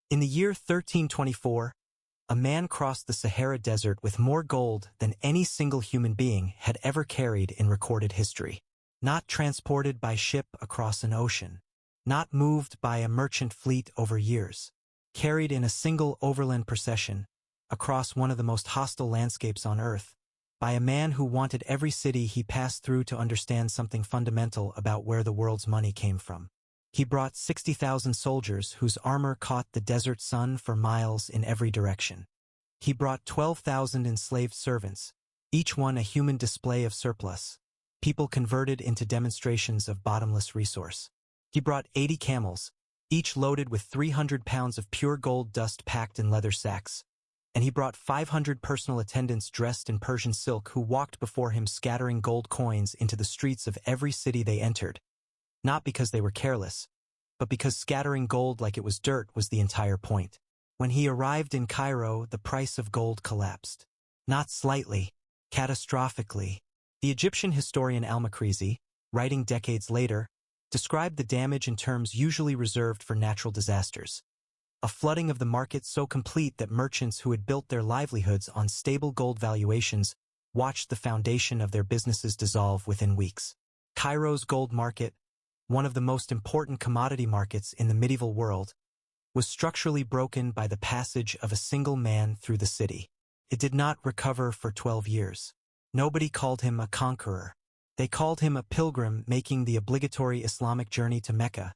In the year 1324, a man crossed the Sahara Desert with more gold than any single human being had ever carried in recorded history. Not transported by ship across an ocean, not moved by a merchant fleet over years, carried in a single overland procession across one of the most hostile landscapes on Earth, by a man who wanted every city he passed through to understand something fundamental about where the world's money came from. He brought 60,000 soldiers whose armor caught the desert sun for miles in every direction. He brought 12,000 enslaved servants, each one a human display of surplus, people converted into demonstrations of bottomless resource. He brought 80 camels, each loaded with 300 pounds of pure gold dust packed in leather sacks, and he brought 500 personal attendants dressed in Persian silk who walked before him scattering gold coins into the streets of every city they entered, not because they were careless, but because scattering gold like it was dirt was the entire point. When he arrived in Cairo, the price of gold collapsed. Not slightly, catastrophically. The Egyptian historian Al-Makrizi, writing decades later, described the damage in terms usually reserved for natural disasters. A flooding of the market so complete that merchants who had built their livelihoods on stable gold valuations watched the foundation of their businesses dissolve within weeks. Cairo's gold market, one of the most important commodity markets in the medieval world, was structurally broken by the passage of a single man through the city. It did not recover for 12 years. Nobody called him a conqueror. They called him a pilgrim making the obligatory Islamic journey to Mecca,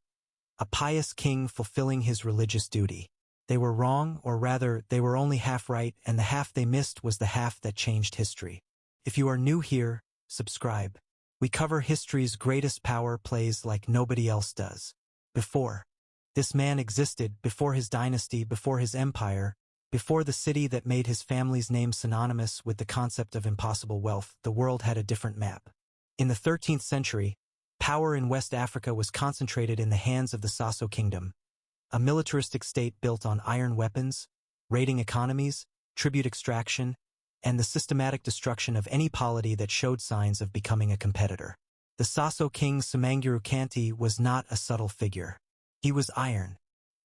a pious king fulfilling his religious duty. They were wrong, or rather, they were only half right, and the half they missed was the half that changed history. If you are new here, subscribe. We cover history's greatest power plays like nobody else does. Before this man existed, before his dynasty, before his empire, before the city that made his family's name synonymous with the concept of impossible wealth, the world had a different map. In the 13th century, power in West Africa was concentrated in the hands of the Sasso Kingdom, a militaristic state built on iron weapons, raiding economies, tribute extraction, and the systematic destruction of any polity that showed signs of becoming a competitor. The Sasso king Semanguru Kanti was not a subtle figure. He was iron.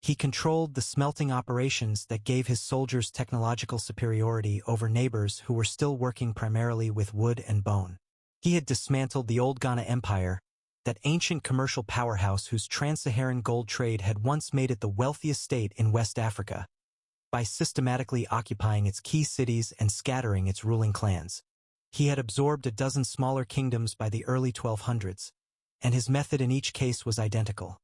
He controlled the smelting operations that gave his soldiers technological superiority over neighbors who were still working primarily with wood and bone. He had dismantled the old Ghana Empire, that ancient commercial powerhouse whose trans-Saharan gold trade had once made it the wealthiest state in West Africa, by systematically occupying its key cities and scattering its ruling clans. He had absorbed a dozen smaller kingdoms by the early 1200s, and his method in each case was identical.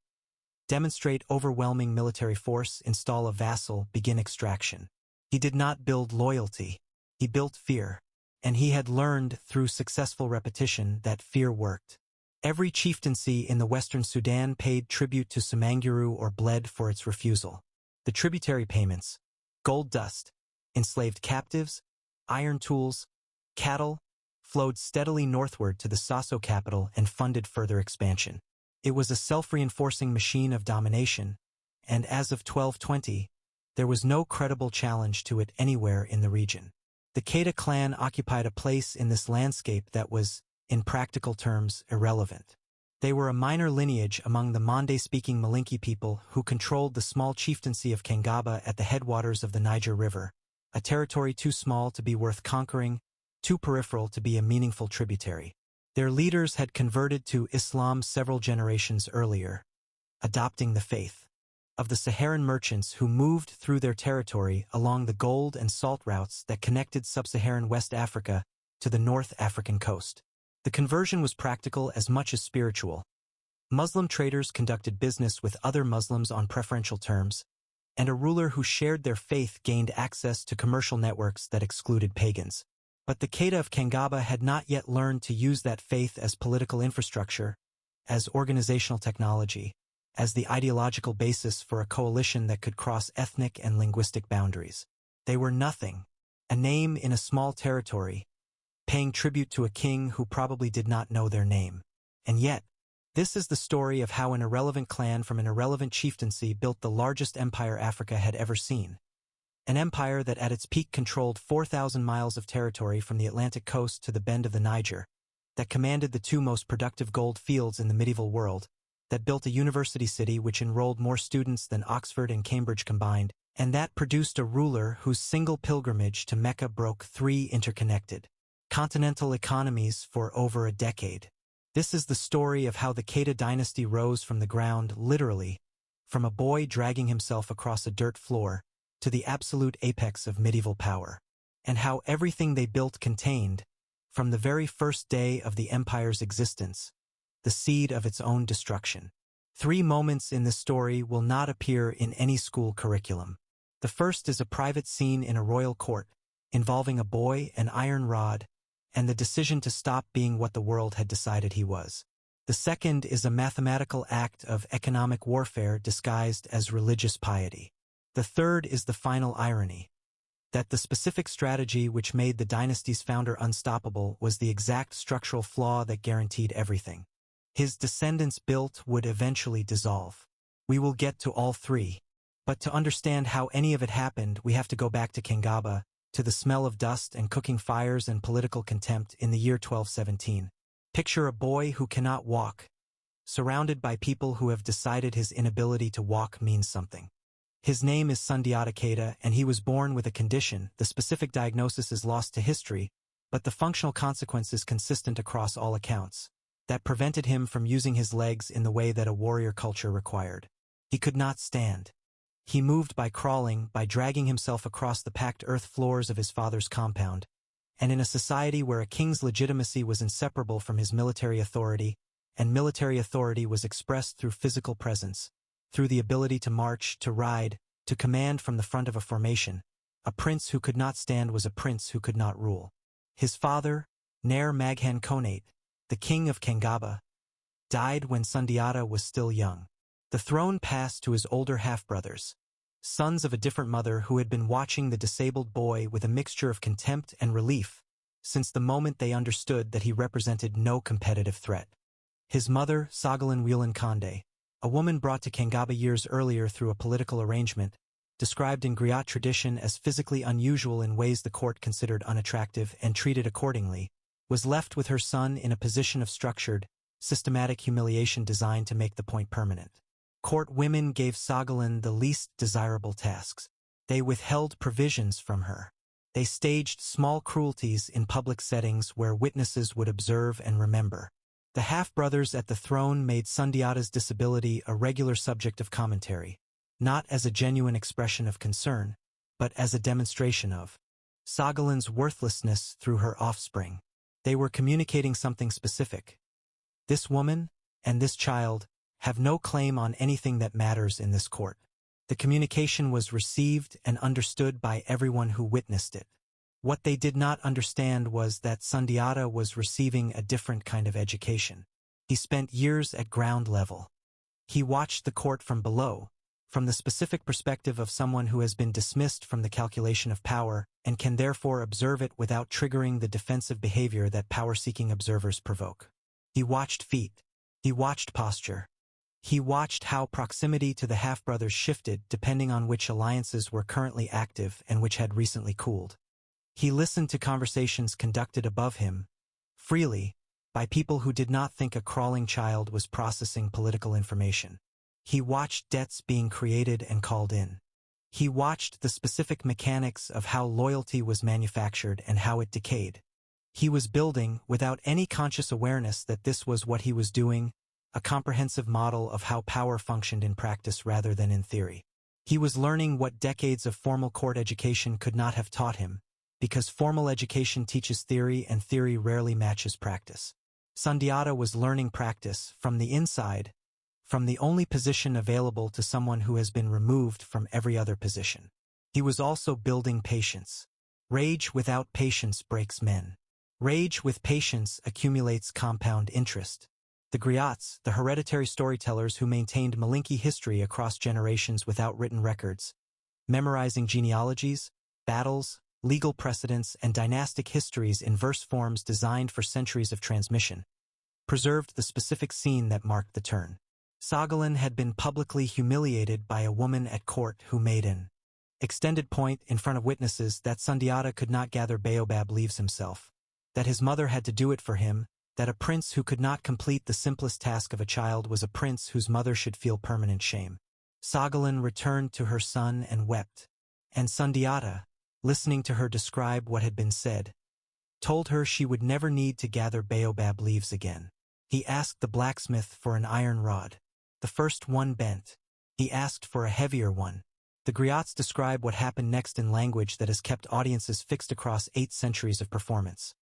Demonstrate overwhelming military force, install a vassal, begin extraction. He did not build loyalty, he built fear, and he had learned through successful repetition that fear worked. Every chieftaincy in the Western Sudan paid tribute to Semanguru or bled for its refusal. The tributary payments, gold dust, enslaved captives, iron tools, cattle, flowed steadily northward to the Sasso capital and funded further expansion. It was a self-reinforcing machine of domination, and as of 1220, there was no credible challenge to it anywhere in the region. The Keita clan occupied a place in this landscape that was, in practical terms, irrelevant. They were a minor lineage among the Mande-speaking Malinke people who controlled the small chieftaincy of Kangaba at the headwaters of the Niger River, a territory too small to be worth conquering, too peripheral to be a meaningful tributary. Their leaders had converted to Islam several generations earlier, adopting the faith of the Saharan merchants who moved through their territory along the gold and salt routes that connected sub-Saharan West Africa to the North African coast. The conversion was practical as much as spiritual. Muslim traders conducted business with other Muslims on preferential terms, and a ruler who shared their faith gained access to commercial networks that excluded pagans. But the Keita of Kangaba had not yet learned to use that faith as political infrastructure, as organizational technology, as the ideological basis for a coalition that could cross ethnic and linguistic boundaries. They were nothing, a name in a small territory, paying tribute to a king who probably did not know their name. And yet, this is the story of how an irrelevant clan from an irrelevant chieftaincy built the largest empire Africa had ever seen. An empire that at its peak controlled 4,000 miles of territory from the Atlantic coast to the bend of the Niger, that commanded the two most productive gold fields in the medieval world, that built a university city which enrolled more students than Oxford and Cambridge combined, and that produced a ruler whose single pilgrimage to Mecca broke 3 interconnected continental economies for over a decade. This is the story of how the Keita dynasty rose from the ground, literally, from a boy dragging himself across a dirt floor to the absolute apex of medieval power, and how everything they built contained, from the very first day of the empire's existence, the seed of its own destruction. 3 moments in this story will not appear in any school curriculum. The first is a private scene in a royal court, involving a boy, an iron rod, and the decision to stop being what the world had decided he was. The second is a mathematical act of economic warfare disguised as religious piety. The third is the final irony, that the specific strategy which made the dynasty's founder unstoppable was the exact structural flaw that guaranteed everything his descendants built would eventually dissolve. We will get to all 3. But to understand how any of it happened, we have to go back to Kangaba, to the smell of dust and cooking fires and political contempt in the year 1217. Picture a boy who cannot walk, surrounded by people who have decided his inability to walk means something. His name is Sundiata Keita, and he was born with a condition. The specific diagnosis is lost to history, but the functional consequence is consistent across all accounts, that prevented him from using his legs in the way that a warrior culture required. He could not stand. He moved by crawling, by dragging himself across the packed earth floors of his father's compound, and in a society where a king's legitimacy was inseparable from his military authority, and military authority was expressed through physical presence, through the ability to march, to ride, to command from the front of a formation, a prince who could not stand was a prince who could not rule. His father, Nair Maghan Konate, the king of Kangaba, died when Sundiata was still young. The throne passed to his older half-brothers, sons of a different mother who had been watching the disabled boy with a mixture of contempt and relief since the moment they understood that he represented no competitive threat. His mother, Sagalin Whelan Konde, a woman brought to Kangaba years earlier through a political arrangement, described in griot tradition as physically unusual in ways the court considered unattractive and treated accordingly, was left with her son in a position of structured, systematic humiliation designed to make the point permanent. Court women gave Sagalin the least desirable tasks. They withheld provisions from her. They staged small cruelties in public settings where witnesses would observe and remember. The half-brothers at the throne made Sundiata's disability a regular subject of commentary, not as a genuine expression of concern, but as a demonstration of Sagalin's worthlessness through her offspring. They were communicating something specific. This woman and this child have no claim on anything that matters in this court. The communication was received and understood by everyone who witnessed it. What they did not understand was that Sundiata was receiving a different kind of education. He spent years at ground level. He watched the court from below, from the specific perspective of someone who has been dismissed from the calculation of power and can therefore observe it without triggering the defensive behavior that power-seeking observers provoke. He watched feet. He watched posture. He watched how proximity to the half-brothers shifted depending on which alliances were currently active and which had recently cooled. He listened to conversations conducted above him, freely, by people who did not think a crawling child was processing political information. He watched debts being created and called in. He watched the specific mechanics of how loyalty was manufactured and how it decayed. He was building, without any conscious awareness that this was what he was doing, a comprehensive model of how power functioned in practice rather than in theory. He was learning what decades of formal court education could not have taught him, because formal education teaches theory and theory rarely matches practice. Sundiata was learning practice from the inside, from the only position available to someone who has been removed from every other position. He was also building patience. Rage without patience breaks men. Rage with patience accumulates compound interest. The griots, the hereditary storytellers who maintained Malinki history across generations without written records, memorizing genealogies, battles, legal precedents, and dynastic histories in verse forms designed for centuries of transmission, preserved the specific scene that marked the turn. Sagalin had been publicly humiliated by a woman at court who made an extended point in front of witnesses that Sundiata could not gather baobab leaves himself, that his mother had to do it for him, that a prince who could not complete the simplest task of a child was a prince whose mother should feel permanent shame. Sogolon returned to her son and wept, and Sundiata, listening to her describe what had been said, told her she would never need to gather baobab leaves again. He asked the blacksmith for an iron rod. The first one bent. He asked for a heavier one. The griots describe what happened next in language that has kept audiences fixed across 8 centuries of performance.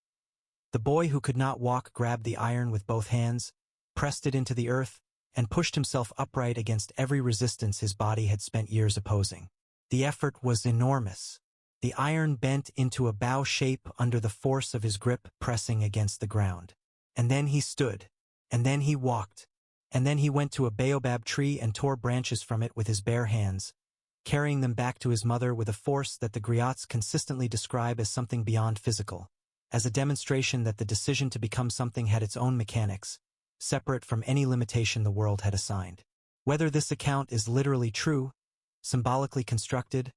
The boy who could not walk grabbed the iron with both hands, pressed it into the earth, and pushed himself upright against every resistance his body had spent years opposing. The effort was enormous. The iron bent into a bow shape under the force of his grip pressing against the ground. And then he stood. And then he walked. And then he went to a baobab tree and tore branches from it with his bare hands, carrying them back to his mother with a force that the griots consistently describe as something beyond physical, as a demonstration that the decision to become something had its own mechanics, separate from any limitation the world had assigned. Whether this account is literally true, symbolically constructed,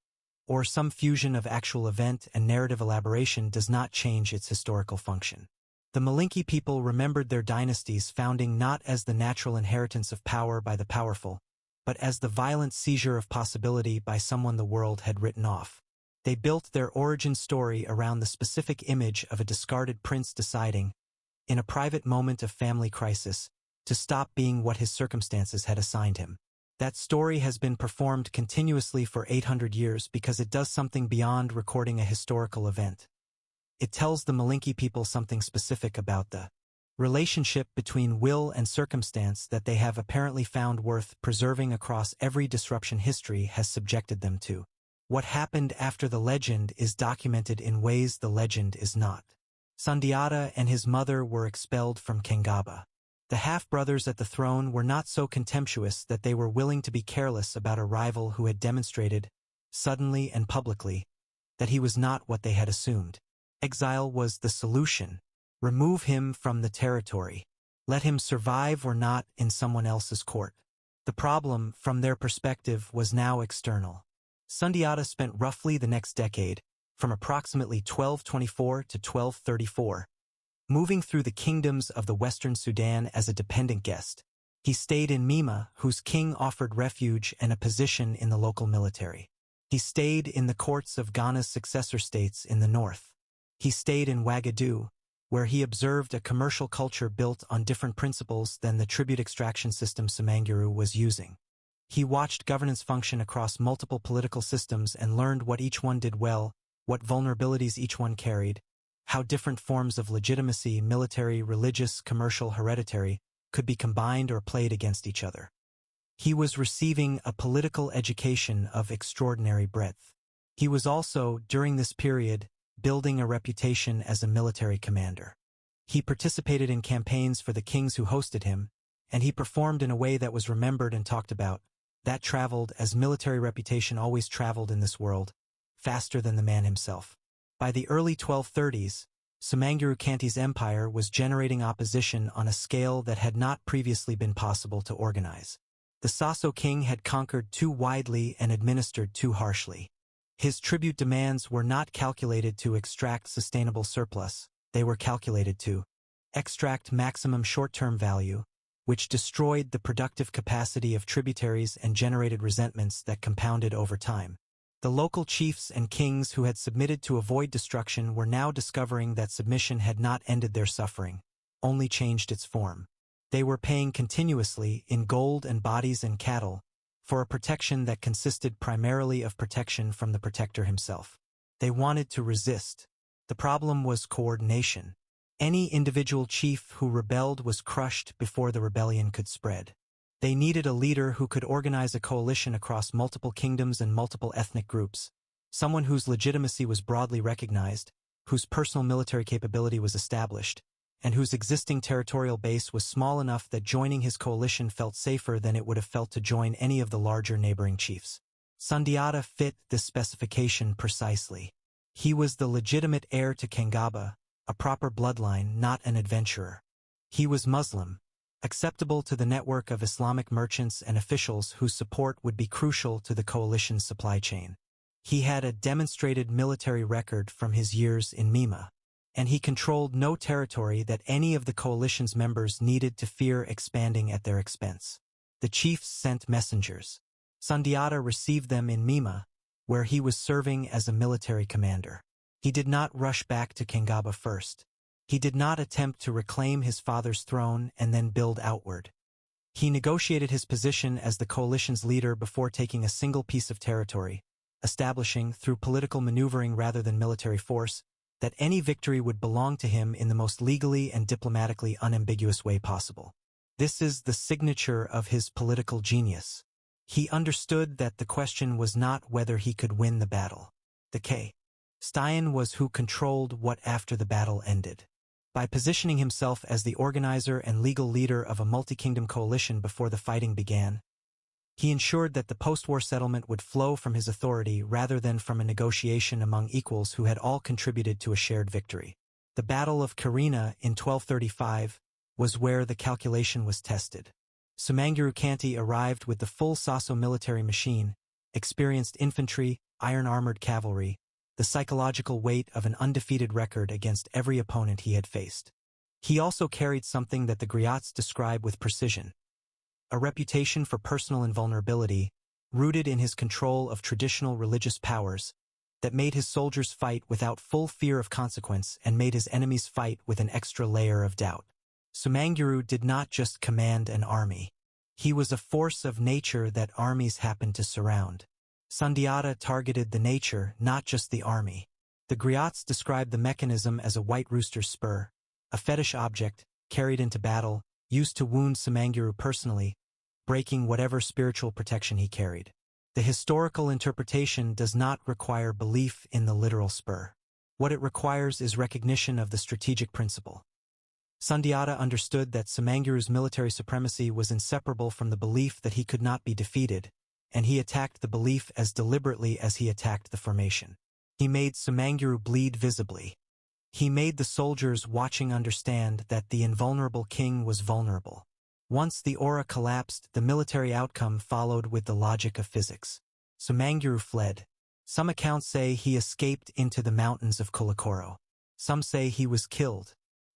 or some fusion of actual event and narrative elaboration does not change its historical function. The Malinki people remembered their dynasty's founding not as the natural inheritance of power by the powerful, but as the violent seizure of possibility by someone the world had written off. They built their origin story around the specific image of a discarded prince deciding, in a private moment of family crisis, to stop being what his circumstances had assigned him. That story has been performed continuously for 800 years because it does something beyond recording a historical event. It tells the Malinki people something specific about the relationship between will and circumstance that they have apparently found worth preserving across every disruption history has subjected them to. What happened after the legend is documented in ways the legend is not. Sundiata and his mother were expelled from Kangaba. The half-brothers at the throne were not so contemptuous that they were willing to be careless about a rival who had demonstrated, suddenly and publicly, that he was not what they had assumed. Exile was the solution. Remove him from the territory. Let him survive or not in someone else's court. The problem, from their perspective, was now external. Sundiata spent roughly the next decade, from approximately 1224 to 1234, moving through the kingdoms of the Western Sudan as a dependent guest. He stayed in Mima, whose king offered refuge and a position in the local military. He stayed in the courts of Ghana's successor states in the north. He stayed in Ouagadougou, where he observed a commercial culture built on different principles than the tribute extraction system Semanguru was using. He watched governance function across multiple political systems and learned what each one did well, what vulnerabilities each one carried, how different forms of legitimacy, military, religious, commercial, hereditary, could be combined or played against each other. He was receiving a political education of extraordinary breadth. He was also, during this period, building a reputation as a military commander. He participated in campaigns for the kings who hosted him, and he performed in a way that was remembered and talked about, that traveled, as military reputation always traveled in this world, faster than the man himself. By the early 1230s, Semanguru Kanti's empire was generating opposition on a scale that had not previously been possible to organize. The Sasso king had conquered too widely and administered too harshly. His tribute demands were not calculated to extract sustainable surplus, they were calculated to extract maximum short-term value, which destroyed the productive capacity of tributaries and generated resentments that compounded over time. The local chiefs and kings who had submitted to avoid destruction were now discovering that submission had not ended their suffering, only changed its form. They were paying continuously, in gold and bodies and cattle, for a protection that consisted primarily of protection from the protector himself. They wanted to resist. The problem was coordination. Any individual chief who rebelled was crushed before the rebellion could spread. They needed a leader who could organize a coalition across multiple kingdoms and multiple ethnic groups, someone whose legitimacy was broadly recognized, whose personal military capability was established, and whose existing territorial base was small enough that joining his coalition felt safer than it would have felt to join any of the larger neighboring chiefs. Sundiata fit this specification precisely. He was the legitimate heir to Kangaba, a proper bloodline, not an adventurer. He was Muslim, acceptable to the network of Islamic merchants and officials whose support would be crucial to the coalition's supply chain. He had a demonstrated military record from his years in Mima. and he controlled no territory that any of the coalition's members needed to fear expanding at their expense. The chiefs sent messengers. Sundiata received them in Mima, where he was serving as a military commander. He did not rush back to Kangaba first. He did not attempt to reclaim his father's throne and then build outward. He negotiated his position as the coalition's leader before taking a single piece of territory, establishing, through political maneuvering rather than military force, that any victory would belong to him in the most legally and diplomatically unambiguous way possible. This is the signature of his political genius. He understood that the question was not whether he could win the battle. The question was who controlled what after the battle ended. By positioning himself as the organizer and legal leader of a multi-kingdom coalition before the fighting began, he ensured that the post-war settlement would flow from his authority rather than from a negotiation among equals who had all contributed to a shared victory. The Battle of Karina in 1235 was where the calculation was tested. Sumanguru Kanti arrived with the full Saso military machine, experienced infantry, iron-armored cavalry, the psychological weight of an undefeated record against every opponent he had faced. He also carried something that the griots describe with precision: a reputation for personal invulnerability, rooted in his control of traditional religious powers, that made his soldiers fight without full fear of consequence and made his enemies fight with an extra layer of doubt. Sumanguru did not just command an army. He was a force of nature that armies happened to surround. Sundiata targeted the nature, not just the army. The griots described the mechanism as a white rooster's spur, a fetish object, carried into battle, used to wound Sumanguru personally, breaking whatever spiritual protection he carried. The historical interpretation does not require belief in the literal spur. What it requires is recognition of the strategic principle. Sundiata understood that Sumanguru's military supremacy was inseparable from the belief that he could not be defeated, and he attacked the belief as deliberately as he attacked the formation. He made Sumanguru bleed visibly. He made the soldiers watching understand that the invulnerable king was vulnerable. Once the aura collapsed, the military outcome followed with the logic of physics. Sumanguru fled. Some accounts say he escaped into the mountains of Kolokoro. Some say he was killed.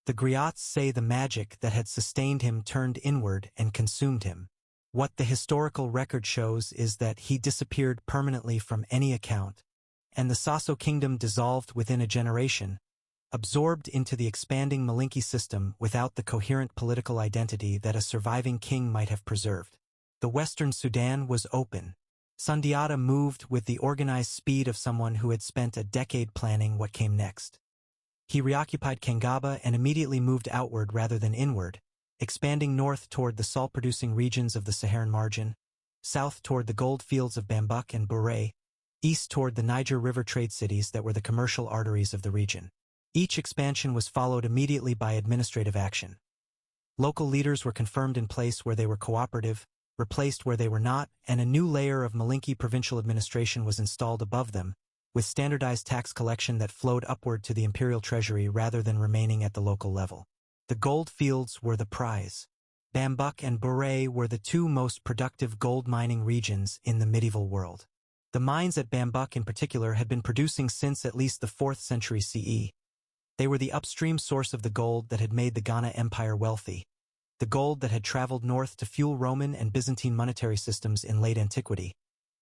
The griots say the magic that had sustained him turned inward and consumed him. What the historical record shows is that he disappeared permanently from any account, and the Saso kingdom dissolved within a generation, absorbed into the expanding Malinki system without the coherent political identity that a surviving king might have preserved. The Western Sudan was open. Sundiata moved with the organized speed of someone who had spent a decade planning what came next. He reoccupied Kangaba and immediately moved outward rather than inward, expanding north toward the salt-producing regions of the Saharan margin, south toward the gold fields of Bambuk and Bure, east toward the Niger River trade cities that were the commercial arteries of the region. Each expansion was followed immediately by administrative action. Local leaders were confirmed in place where they were cooperative, replaced where they were not, and a new layer of Malinki provincial administration was installed above them, with standardized tax collection that flowed upward to the imperial treasury rather than remaining at the local level. The gold fields were the prize. Bambuk and Bure were the two most productive gold mining regions in the medieval world. The mines at Bambuk in particular had been producing since at least the 4th century CE. They were the upstream source of the gold that had made the Ghana Empire wealthy, the gold that had traveled north to fuel Roman and Byzantine monetary systems in late antiquity,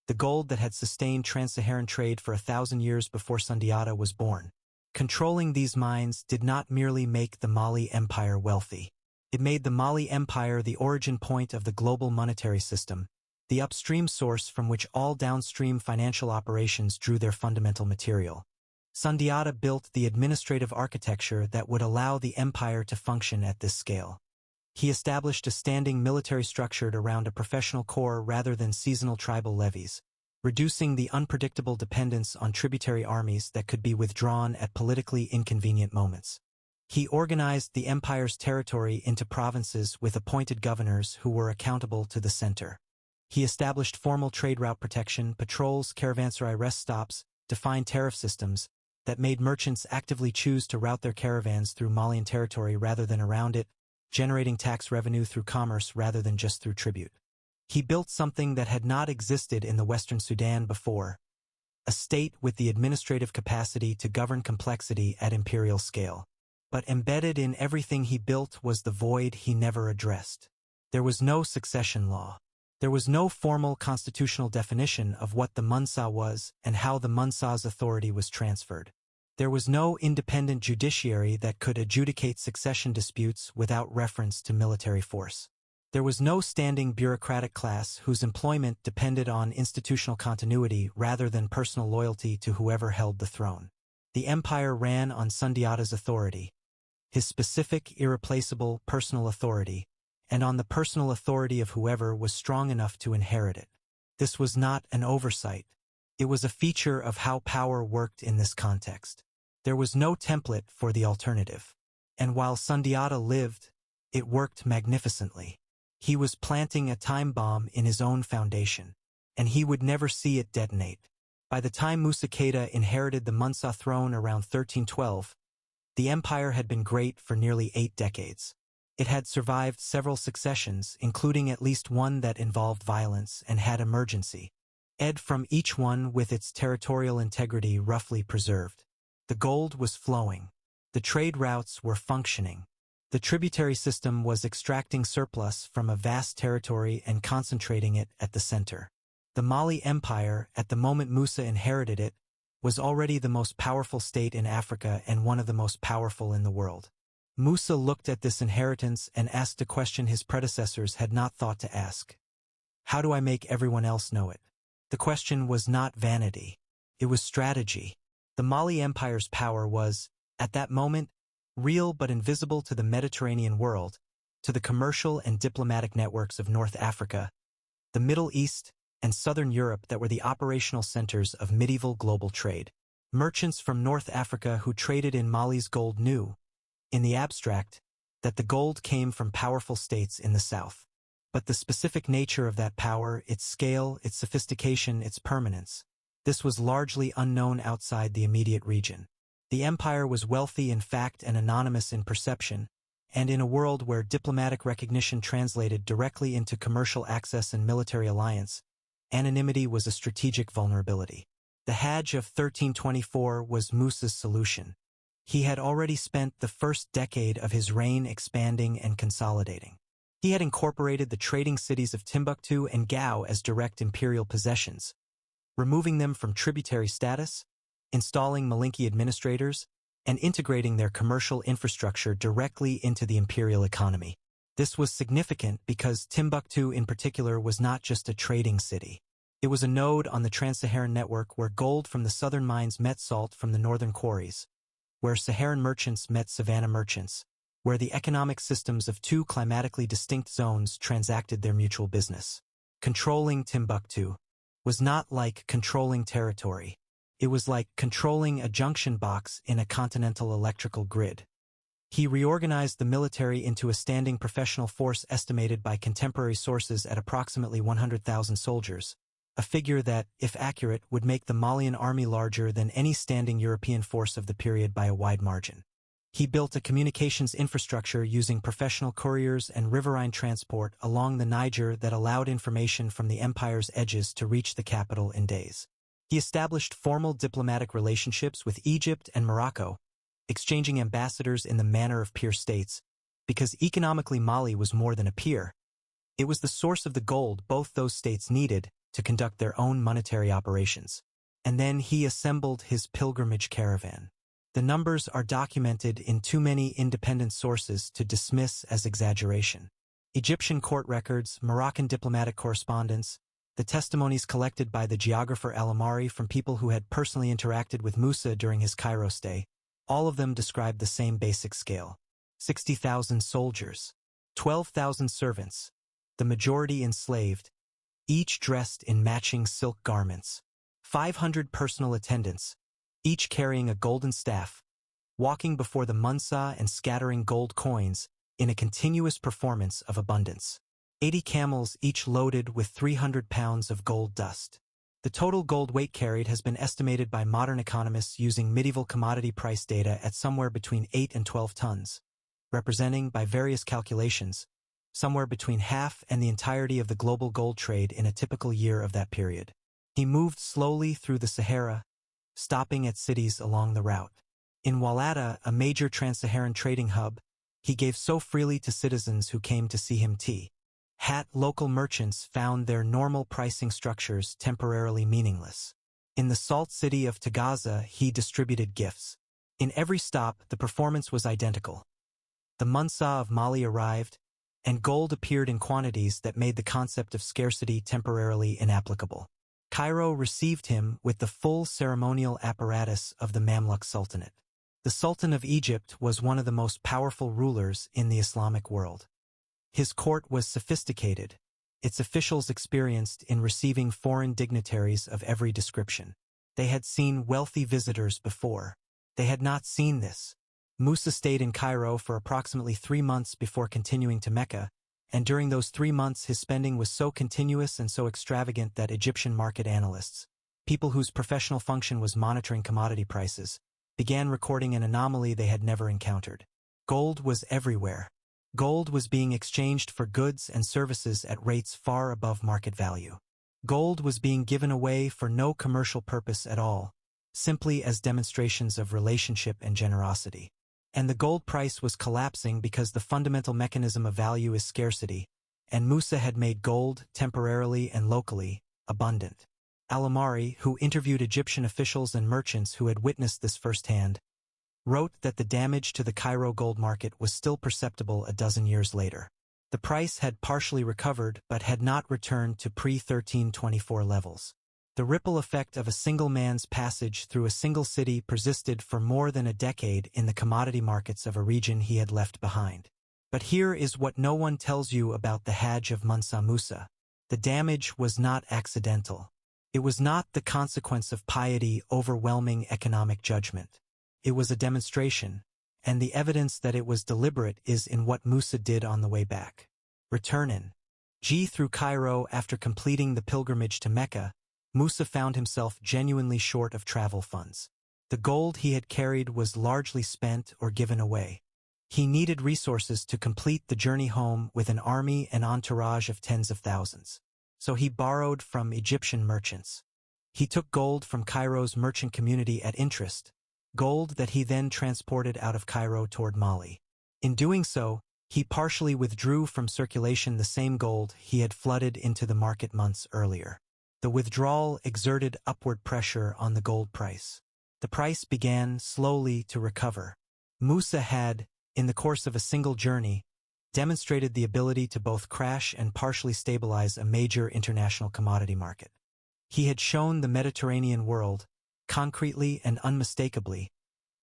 the gold that had sustained trans-Saharan trade for 1,000 years before Sundiata was born. Controlling these mines did not merely make the Mali Empire wealthy. It made the Mali Empire the origin point of the global monetary system, the upstream source from which all downstream financial operations drew their fundamental material. Sundiata built the administrative architecture that would allow the empire to function at this scale. He established a standing military structure around a professional corps rather than seasonal tribal levies, reducing the unpredictable dependence on tributary armies that could be withdrawn at politically inconvenient moments. He organized the empire's territory into provinces with appointed governors who were accountable to the center. He established formal trade route protection, patrols, caravanserai rest stops, defined tariff systems that made merchants actively choose to route their caravans through Malian territory rather than around it, generating tax revenue through commerce rather than just through tribute. He built something that had not existed in the Western Sudan before: a state with the administrative capacity to govern complexity at imperial scale. But embedded in everything he built was the void he never addressed. There was no succession law. There was no formal constitutional definition of what the Munsa was and how the Munsa's authority was transferred. There was no independent judiciary that could adjudicate succession disputes without reference to military force. There was no standing bureaucratic class whose employment depended on institutional continuity rather than personal loyalty to whoever held the throne. The empire ran on Sundiata's authority, his specific, irreplaceable personal authority, and on the personal authority of whoever was strong enough to inherit it. This was not an oversight. It was a feature of how power worked in this context. There was no template for the alternative. And while Sundiata lived, it worked magnificently. He was planting a time bomb in his own foundation, and he would never see it detonate. By the time Musa Keita inherited the Munsa throne around 1312, the empire had been great for nearly 8 decades. It had survived several successions, including at least one that involved violence and had emergency. From each one with its territorial integrity roughly preserved. The gold was flowing. The trade routes were functioning. The tributary system was extracting surplus from a vast territory and concentrating it at the center. The Mali Empire, at the moment Musa inherited it, was already the most powerful state in Africa and one of the most powerful in the world. Musa looked at this inheritance and asked a question his predecessors had not thought to ask. How do I make everyone else know it? The question was not vanity. It was strategy. The Mali Empire's power was, at that moment, real but invisible to the Mediterranean world, to the commercial and diplomatic networks of North Africa, the Middle East, and Southern Europe that were the operational centers of medieval global trade. Merchants from North Africa who traded in Mali's gold knew, in the abstract, that the gold came from powerful states in the south. But the specific nature of that power, its scale, its sophistication, its permanence, this was largely unknown outside the immediate region. The empire was wealthy in fact and anonymous in perception, and in a world where diplomatic recognition translated directly into commercial access and military alliance, anonymity was a strategic vulnerability. The Hajj of 1324 was Musa's solution. He had already spent the first decade of his reign expanding and consolidating. He had incorporated the trading cities of Timbuktu and Gao as direct imperial possessions, removing them from tributary status, installing Malinke administrators, and integrating their commercial infrastructure directly into the imperial economy. This was significant because Timbuktu in particular was not just a trading city. It was a node on the Trans-Saharan network where gold from the southern mines met salt from the northern quarries, where Saharan merchants met Savannah merchants, where the economic systems of 2 climatically distinct zones transacted their mutual business. Controlling Timbuktu was not like controlling territory. It was like controlling a junction box in a continental electrical grid. He reorganized the military into a standing professional force estimated by contemporary sources at approximately 100,000 soldiers, a figure that, if accurate, would make the Malian army larger than any standing European force of the period by a wide margin. He built a communications infrastructure using professional couriers and riverine transport along the Niger that allowed information from the empire's edges to reach the capital in days. He established formal diplomatic relationships with Egypt and Morocco, exchanging ambassadors in the manner of peer states, because economically Mali was more than a peer. It was the source of the gold both those states needed to conduct their own monetary operations. And then he assembled his pilgrimage caravan. The numbers are documented in too many independent sources to dismiss as exaggeration. Egyptian court records, Moroccan diplomatic correspondence, the testimonies collected by the geographer Al-Amari from people who had personally interacted with Musa during his Cairo stay, all of them describe the same basic scale. 60,000 soldiers, 12,000 servants, the majority enslaved, each dressed in matching silk garments, 500 personal attendants, each carrying a golden staff, walking before the Munsa and scattering gold coins in a continuous performance of abundance. 80 camels each loaded with 300 pounds of gold dust. The total gold weight carried has been estimated by modern economists using medieval commodity price data at somewhere between 8 and 12 tons, representing, by various calculations, somewhere between half and the entirety of the global gold trade in a typical year of that period. He moved slowly through the Sahara, stopping at cities along the route. In Wallata, a major trans-Saharan trading hub, he gave so freely to citizens who came to see him tea. Local merchants found their normal pricing structures temporarily meaningless. In the salt city of Tagaza, he distributed gifts. In every stop, the performance was identical. The Munsa of Mali arrived, and gold appeared in quantities that made the concept of scarcity temporarily inapplicable. Cairo received him with the full ceremonial apparatus of the Mamluk Sultanate. The Sultan of Egypt was one of the most powerful rulers in the Islamic world. His court was sophisticated, its officials experienced in receiving foreign dignitaries of every description. They had seen wealthy visitors before. They had not seen this. Musa stayed in Cairo for approximately 3 months before continuing to Mecca, and during those 3 months his spending was so continuous and so extravagant that Egyptian market analysts, people whose professional function was monitoring commodity prices, began recording an anomaly they had never encountered. Gold was everywhere. Gold was being exchanged for goods and services at rates far above market value. Gold was being given away for no commercial purpose at all, simply as demonstrations of relationship and generosity. And the gold price was collapsing because the fundamental mechanism of value is scarcity, and Musa had made gold, temporarily and locally, abundant. Al-Amari, who interviewed Egyptian officials and merchants who had witnessed this firsthand, wrote that the damage to the Cairo gold market was still perceptible a dozen years later. The price had partially recovered but had not returned to pre-1324 levels. The ripple effect of a single man's passage through a single city persisted for more than a decade in the commodity markets of a region he had left behind. But here is what no one tells you about the Hajj of Mansa Musa. The damage was not accidental. It was not the consequence of piety overwhelming economic judgment. It was a demonstration, and the evidence that it was deliberate is in what Musa did on the way back. Return through Cairo after completing the pilgrimage to Mecca, Musa found himself genuinely short of travel funds. The gold he had carried was largely spent or given away. He needed resources to complete the journey home with an army and entourage of tens of thousands. So he borrowed from Egyptian merchants. He took gold from Cairo's merchant community at interest, gold that he then transported out of Cairo toward Mali. In doing so, he partially withdrew from circulation the same gold he had flooded into the market months earlier. The withdrawal exerted upward pressure on the gold price. The price began slowly to recover. Musa had, in the course of a single journey, demonstrated the ability to both crash and partially stabilize a major international commodity market. He had shown the Mediterranean world, concretely and unmistakably,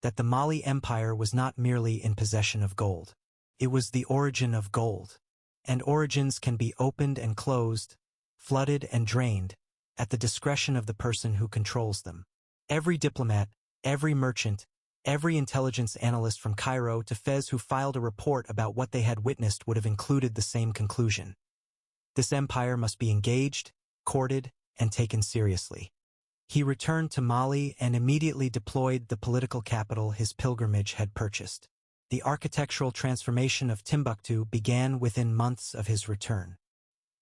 that the Mali Empire was not merely in possession of gold. It was the origin of gold. And origins can be opened and closed, flooded and drained, at the discretion of the person who controls them. Every diplomat, every merchant, every intelligence analyst from Cairo to Fez who filed a report about what they had witnessed would have included the same conclusion. This empire must be engaged, courted, and taken seriously. He returned to Mali and immediately deployed the political capital his pilgrimage had purchased. The architectural transformation of Timbuktu began within months of his return.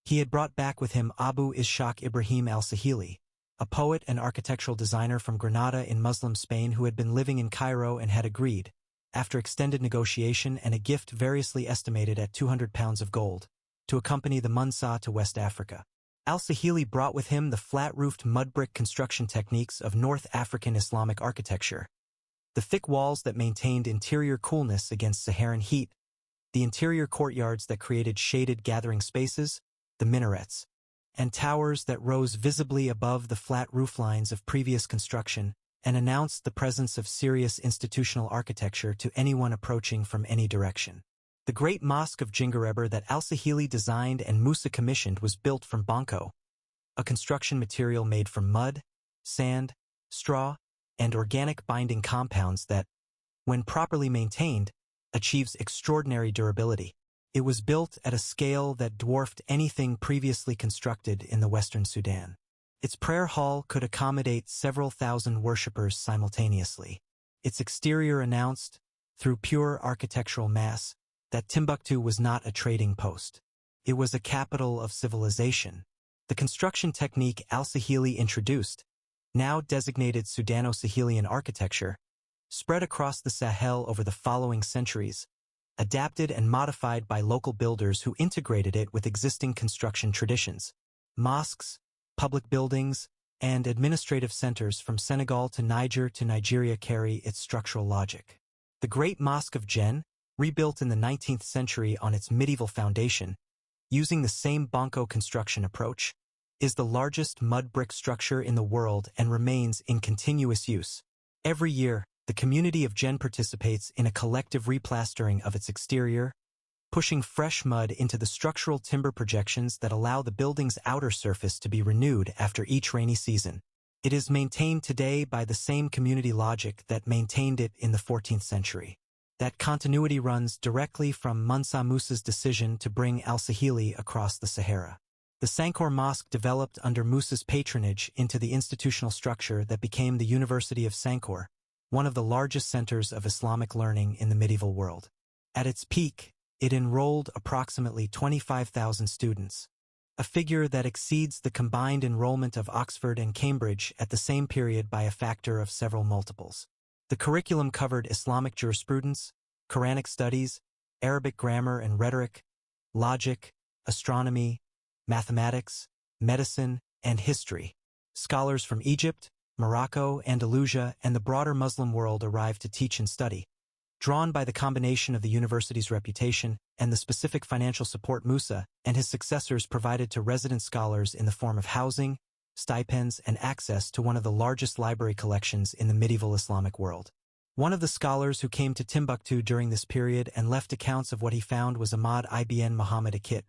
He had brought back with him Abu Ishaq Ibrahim al-Sahili, a poet and architectural designer from Granada in Muslim Spain who had been living in Cairo and had agreed, after extended negotiation and a gift variously estimated at 200 pounds of gold, to accompany the Munsa to West Africa. Al-Sahili brought with him the flat-roofed mud-brick construction techniques of North African Islamic architecture, the thick walls that maintained interior coolness against Saharan heat, the interior courtyards that created shaded gathering spaces, the minarets, and towers that rose visibly above the flat rooflines of previous construction and announced the presence of serious institutional architecture to anyone approaching from any direction. The great mosque of Jingareber that al-Sahili designed and Musa commissioned was built from banco, a construction material made from mud, sand, straw, and organic binding compounds that, when properly maintained, achieves extraordinary durability. It was built at a scale that dwarfed anything previously constructed in the Western Sudan. Its prayer hall could accommodate several thousand worshippers simultaneously. Its exterior announced, through pure architectural mass, that Timbuktu was not a trading post. It was a capital of civilization, The construction technique Al-Sahili introduced, now designated Sudano-Sahelian architecture, spread across the Sahel over the following centuries, adapted and modified by local builders who integrated it with existing construction traditions. Mosques, public buildings, and administrative centers from Senegal to Niger to Nigeria carry its structural logic. The Great Mosque of Djen, rebuilt in the 19th century on its medieval foundation, using the same Bonko construction approach, is the largest mud brick structure in the world and remains in continuous use. Every year, the community of Djen participates in a collective replastering of its exterior, pushing fresh mud into the structural timber projections that allow the building's outer surface to be renewed after each rainy season. It is maintained today by the same community logic that maintained it in the 14th century. That continuity runs directly from Mansa Musa's decision to bring Al-Sahili across the Sahara. The Sankor Mosque developed under Musa's patronage into the institutional structure that became the University of Sankor, one of the largest centers of Islamic learning in the medieval world. At its peak, it enrolled approximately 25,000 students, a figure that exceeds the combined enrollment of Oxford and Cambridge at the same period by a factor of several multiples. The curriculum covered Islamic jurisprudence, Quranic studies, Arabic grammar and rhetoric, logic, astronomy, mathematics, medicine, and history. Scholars from Egypt, Morocco, Andalusia, and the broader Muslim world arrived to teach and study. Drawn by the combination of the university's reputation and the specific financial support Musa and his successors provided to resident scholars in the form of housing, stipends, and access to one of the largest library collections in the medieval Islamic world. One of the scholars who came to Timbuktu during this period and left accounts of what he found was Ahmad ibn Muhammad Akit,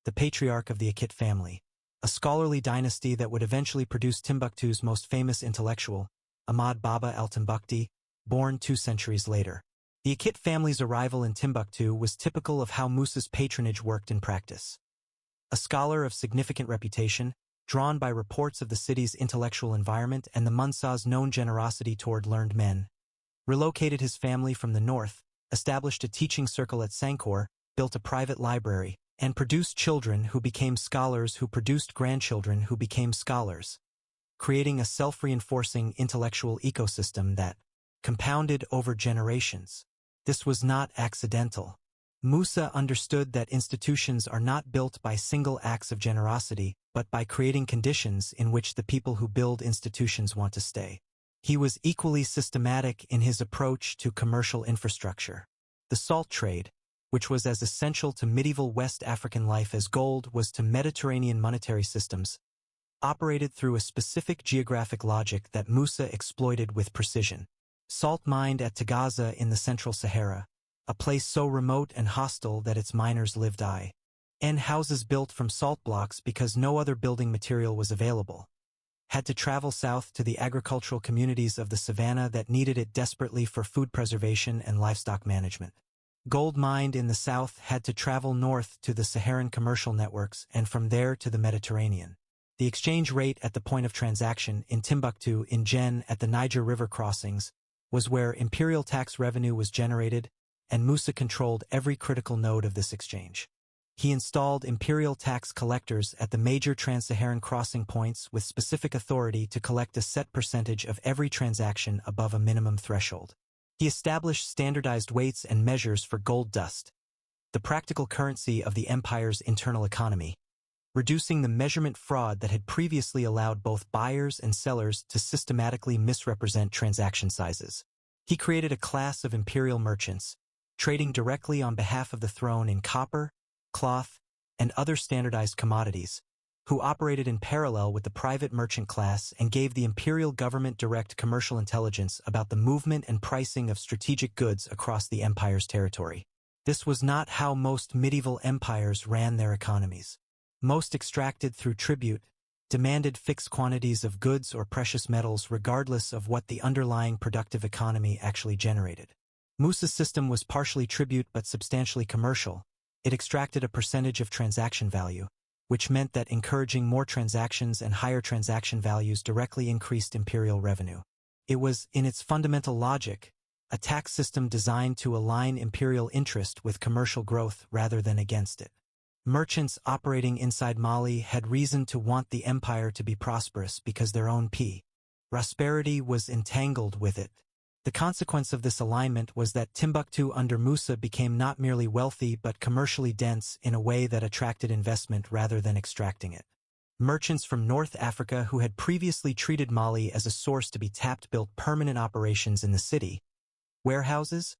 the patriarch of the Akit family, a scholarly dynasty that would eventually produce Timbuktu's most famous intellectual, Ahmad Baba al-Timbukti, born 2 centuries later. The Akit family's arrival in Timbuktu was typical of how Musa's patronage worked in practice. A scholar of significant reputation, drawn by reports of the city's intellectual environment and the Munsa's known generosity toward learned men, relocated his family from the north, established a teaching circle at Sankor, built a private library, and produced children who became scholars who produced grandchildren who became scholars, creating a self-reinforcing intellectual ecosystem that compounded over generations. This was not accidental. Musa understood that institutions are not built by single acts of generosity, but by creating conditions in which the people who build institutions want to stay. He was equally systematic in his approach to commercial infrastructure. The salt trade, which was as essential to medieval West African life as gold was to Mediterranean monetary systems, operated through a specific geographic logic that Musa exploited with precision. Salt mined at Tagaza in the Central Sahara, a place so remote and hostile that its miners lived in houses built from salt blocks because no other building material was available, had to travel south to the agricultural communities of the savannah that needed it desperately for food preservation and livestock management. Gold mined in the south had to travel north to the Saharan commercial networks and from there to the Mediterranean. The exchange rate at the point of transaction in Timbuktu in Djen at the Niger River crossings was where imperial tax revenue was generated, and Musa controlled every critical node of this exchange. He installed imperial tax collectors at the major trans-Saharan crossing points with specific authority to collect a set percentage of every transaction above a minimum threshold. He established standardized weights and measures for gold dust, the practical currency of the empire's internal economy, reducing the measurement fraud that had previously allowed both buyers and sellers to systematically misrepresent transaction sizes. He created a class of imperial merchants, trading directly on behalf of the throne in copper, cloth, and other standardized commodities, who operated in parallel with the private merchant class and gave the imperial government direct commercial intelligence about the movement and pricing of strategic goods across the empire's territory. This was not how most medieval empires ran their economies. Most extracted through tribute, demanded fixed quantities of goods or precious metals regardless of what the underlying productive economy actually generated. Musa's system was partially tribute but substantially commercial. It extracted a percentage of transaction value, which meant that encouraging more transactions and higher transaction values directly increased imperial revenue. It was, in its fundamental logic, a tax system designed to align imperial interest with commercial growth rather than against it. Merchants operating inside Mali had reason to want the empire to be prosperous because their own prosperity was entangled with it. The consequence of this alignment was that Timbuktu under Musa became not merely wealthy but commercially dense in a way that attracted investment rather than extracting it. Merchants from North Africa who had previously treated Mali as a source to be tapped built permanent operations in the city, warehouses,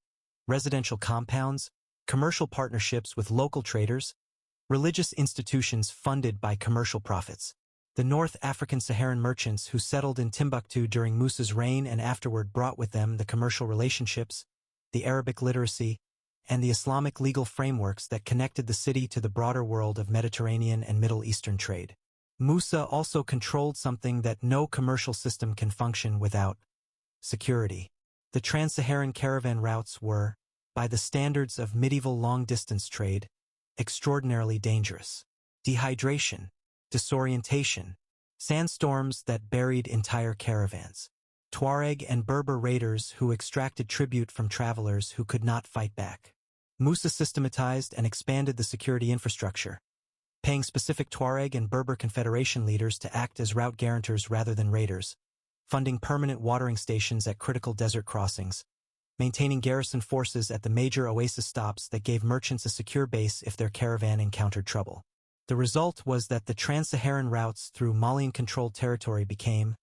residential compounds, commercial partnerships with local traders, religious institutions funded by commercial profits. The North African Saharan merchants who settled in Timbuktu during Musa's reign and afterward brought with them the commercial relationships, the Arabic literacy, and the Islamic legal frameworks that connected the city to the broader world of Mediterranean and Middle Eastern trade. Musa also controlled something that no commercial system can function without: security. The trans-Saharan caravan routes were, by the standards of medieval long-distance trade, extraordinarily dangerous. Dehydration, disorientation, sandstorms that buried entire caravans. Tuareg and Berber raiders who extracted tribute from travelers who could not fight back. Musa systematized and expanded the security infrastructure, paying specific Tuareg and Berber confederation leaders to act as route guarantors rather than raiders, funding permanent watering stations at critical desert crossings, maintaining garrison forces at the major oasis stops that gave merchants a secure base if their caravan encountered trouble. The result was that the trans-Saharan routes through Malian-controlled territory became,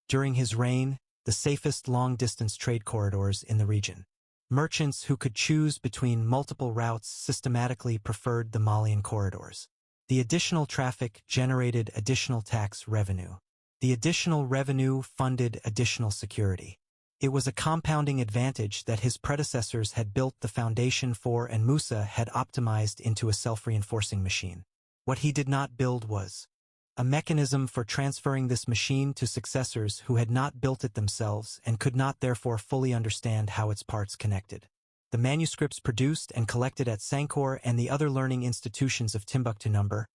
during his reign, the safest long-distance trade corridors in the region. Merchants who could choose between multiple routes systematically preferred the Malian corridors. The additional traffic generated additional tax revenue. The additional revenue funded additional security. It was a compounding advantage that his predecessors had built the foundation for and Musa had optimized into a self-reinforcing machine. What he did not build was a mechanism for transferring this machine to successors who had not built it themselves and could not therefore fully understand how its parts connected. The manuscripts produced and collected at Sankor and the other learning institutions of Timbuktu number,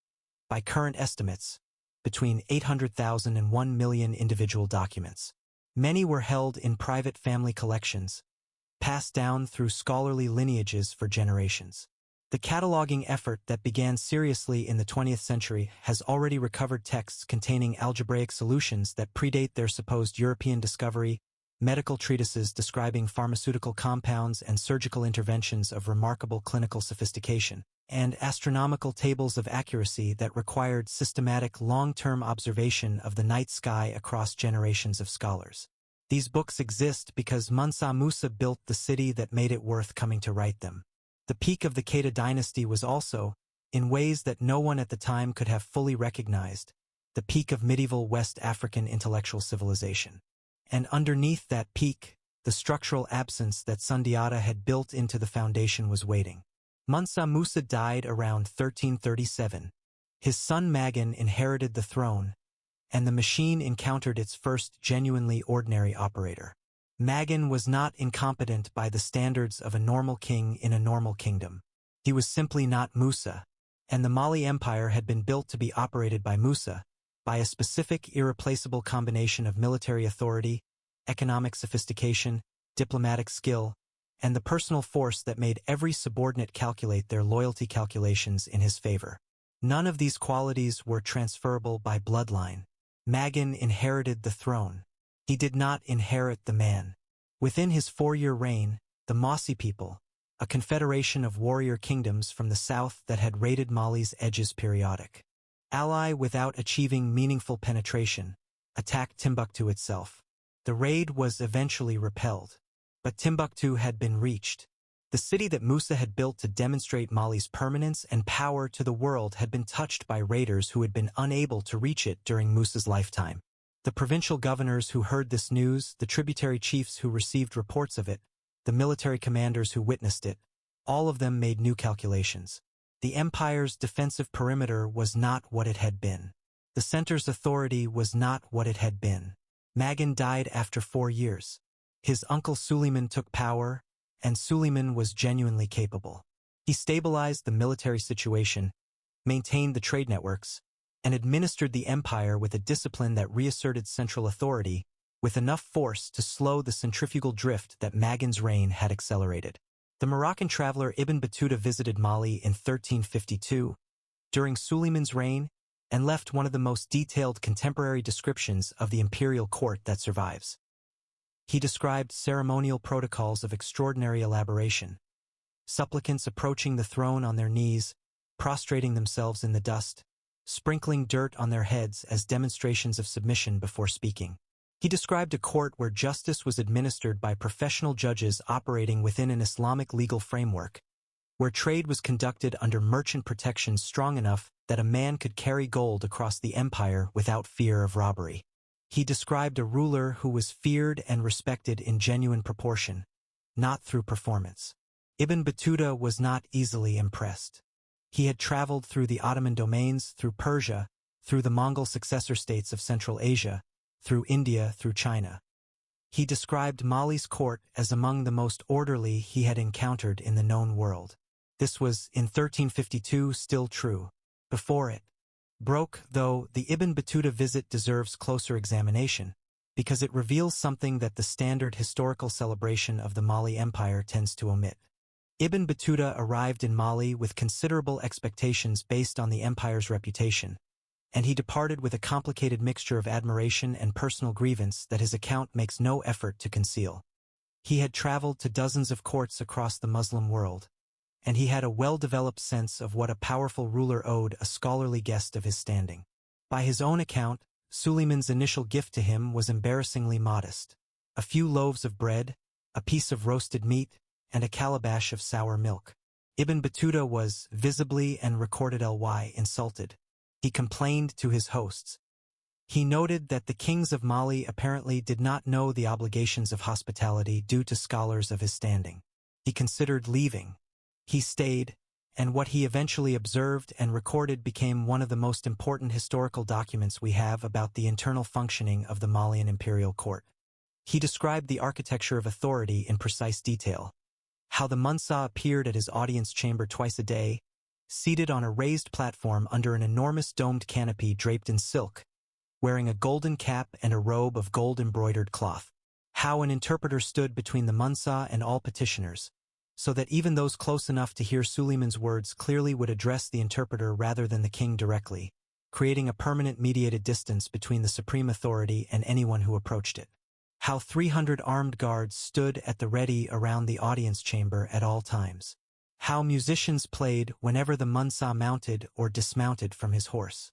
by current estimates, between 800,000 and 1 million individual documents. Many were held in private family collections, passed down through scholarly lineages for generations. The cataloging effort that began seriously in the 20th century has already recovered texts containing algebraic solutions that predate their supposed European discovery, medical treatises describing pharmaceutical compounds and surgical interventions of remarkable clinical sophistication, and astronomical tables of accuracy that required systematic long-term observation of the night sky across generations of scholars. These books exist because Mansa Musa built the city that made it worth coming to write them. The peak of the Keita Dynasty was also, in ways that no one at the time could have fully recognized, the peak of medieval West African intellectual civilization. And underneath that peak, the structural absence that Sundiata had built into the foundation was waiting. Mansa Musa died around 1337. His son Magan inherited the throne, and the machine encountered its first genuinely ordinary operator. Magan was not incompetent by the standards of a normal king in a normal kingdom. He was simply not Musa, and the Mali Empire had been built to be operated by Musa, by a specific irreplaceable combination of military authority, economic sophistication, diplomatic skill, and the personal force that made every subordinate calculate their loyalty calculations in his favor. None of these qualities were transferable by bloodline. Magan inherited the throne. He did not inherit the man. Within his 4-year reign, the Mossi people, a confederation of warrior kingdoms from the south that had raided Mali's edges periodic, ally without achieving meaningful penetration, attacked Timbuktu itself. The raid was eventually repelled, but Timbuktu had been reached. The city that Musa had built to demonstrate Mali's permanence and power to the world had been touched by raiders who had been unable to reach it during Musa's lifetime. The provincial governors who heard this news, the tributary chiefs who received reports of it, the military commanders who witnessed it, all of them made new calculations. The empire's defensive perimeter was not what it had been. The center's authority was not what it had been. Magan died after 4 years. His uncle Suleiman took power, and Suleiman was genuinely capable. He stabilized the military situation, maintained the trade networks, and administered the empire with a discipline that reasserted central authority, with enough force to slow the centrifugal drift that Magan's reign had accelerated. The Moroccan traveler Ibn Battuta visited Mali in 1352, during Suleiman's reign and left one of the most detailed contemporary descriptions of the imperial court that survives. He described ceremonial protocols of extraordinary elaboration, supplicants approaching the throne on their knees, prostrating themselves in the dust, sprinkling dirt on their heads as demonstrations of submission before speaking. He described a court where justice was administered by professional judges operating within an Islamic legal framework, where trade was conducted under merchant protections strong enough that a man could carry gold across the empire without fear of robbery. He described a ruler who was feared and respected in genuine proportion, not through performance. Ibn Battuta was not easily impressed. He had traveled through the Ottoman domains, through Persia, through the Mongol successor states of Central Asia, through India, through China. He described Mali's court as among the most orderly he had encountered in the known world. This was, in 1352, still true. Before it broke, though, the Ibn Battuta visit deserves closer examination, because it reveals something that the standard historical celebration of the Mali Empire tends to omit. Ibn Battuta arrived in Mali with considerable expectations based on the empire's reputation, and he departed with a complicated mixture of admiration and personal grievance that his account makes no effort to conceal. He had traveled to dozens of courts across the Muslim world, and he had a well-developed sense of what a powerful ruler owed a scholarly guest of his standing. By his own account, Suleiman's initial gift to him was embarrassingly modest: a few loaves of bread, a piece of roasted meat, and a calabash of sour milk. Ibn Battuta was, visibly and recorded ly, insulted. He complained to his hosts. He noted that the kings of Mali apparently did not know the obligations of hospitality due to scholars of his standing. He considered leaving. He stayed, and what he eventually observed and recorded became one of the most important historical documents we have about the internal functioning of the Malian imperial court. He described the architecture of authority in precise detail, how the Munsa appeared at his audience chamber twice a day, seated on a raised platform under an enormous domed canopy draped in silk, wearing a golden cap and a robe of gold-embroidered cloth, how an interpreter stood between the Munsa and all petitioners, so that even those close enough to hear Suleiman's words clearly would address the interpreter rather than the king directly, creating a permanent mediated distance between the supreme authority and anyone who approached it. How 300 armed guards stood at the ready around the audience chamber at all times. How musicians played whenever the Munsa mounted or dismounted from his horse.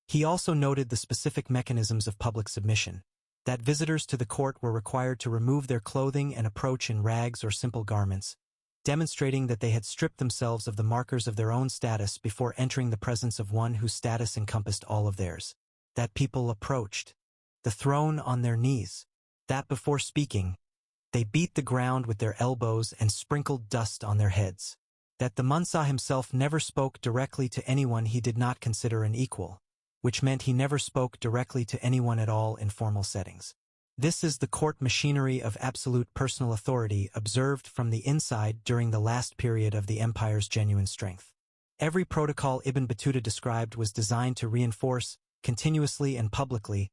He also noted the specific mechanisms of public submission, that visitors to the court were required to remove their clothing and approach in rags or simple garments, demonstrating that they had stripped themselves of the markers of their own status before entering the presence of one whose status encompassed all of theirs. That people approached the throne on their knees. That before speaking, they beat the ground with their elbows and sprinkled dust on their heads. That the Munsa himself never spoke directly to anyone he did not consider an equal, which meant he never spoke directly to anyone at all in formal settings. This is the court machinery of absolute personal authority observed from the inside during the last period of the empire's genuine strength. Every protocol Ibn Battuta described was designed to reinforce, continuously and publicly,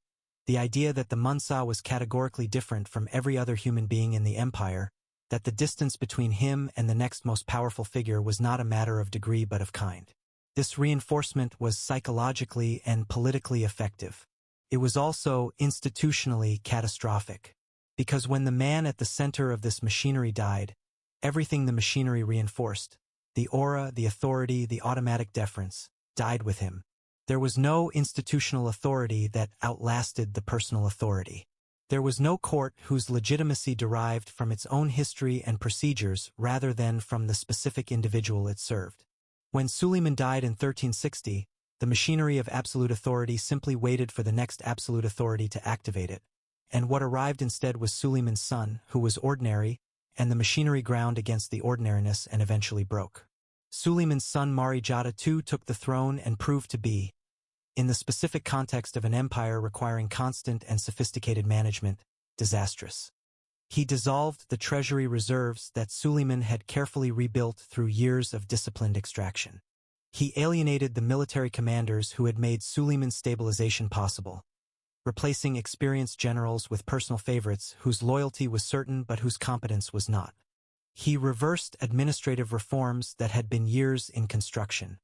the idea that the Munsa was categorically different from every other human being in the empire, that the distance between him and the next most powerful figure was not a matter of degree but of kind. This reinforcement was psychologically and politically effective. It was also institutionally catastrophic, because when the man at the center of this machinery died, everything the machinery reinforced, the aura, the authority, the automatic deference, died with him. There was no institutional authority that outlasted the personal authority. There was no court whose legitimacy derived from its own history and procedures rather than from the specific individual it served. When Suleiman died in 1360, the machinery of absolute authority simply waited for the next absolute authority to activate it, and what arrived instead was Suleiman's son, who was ordinary, and the machinery ground against the ordinariness and eventually broke. Suleiman's son Marijada too took the throne and proved to be, in the specific context of an empire requiring constant and sophisticated management, disastrous. He dissolved the treasury reserves that Suleiman had carefully rebuilt through years of disciplined extraction. He alienated the military commanders who had made Suleiman's stabilization possible, replacing experienced generals with personal favorites whose loyalty was certain but whose competence was not. He reversed administrative reforms that had been years in construction.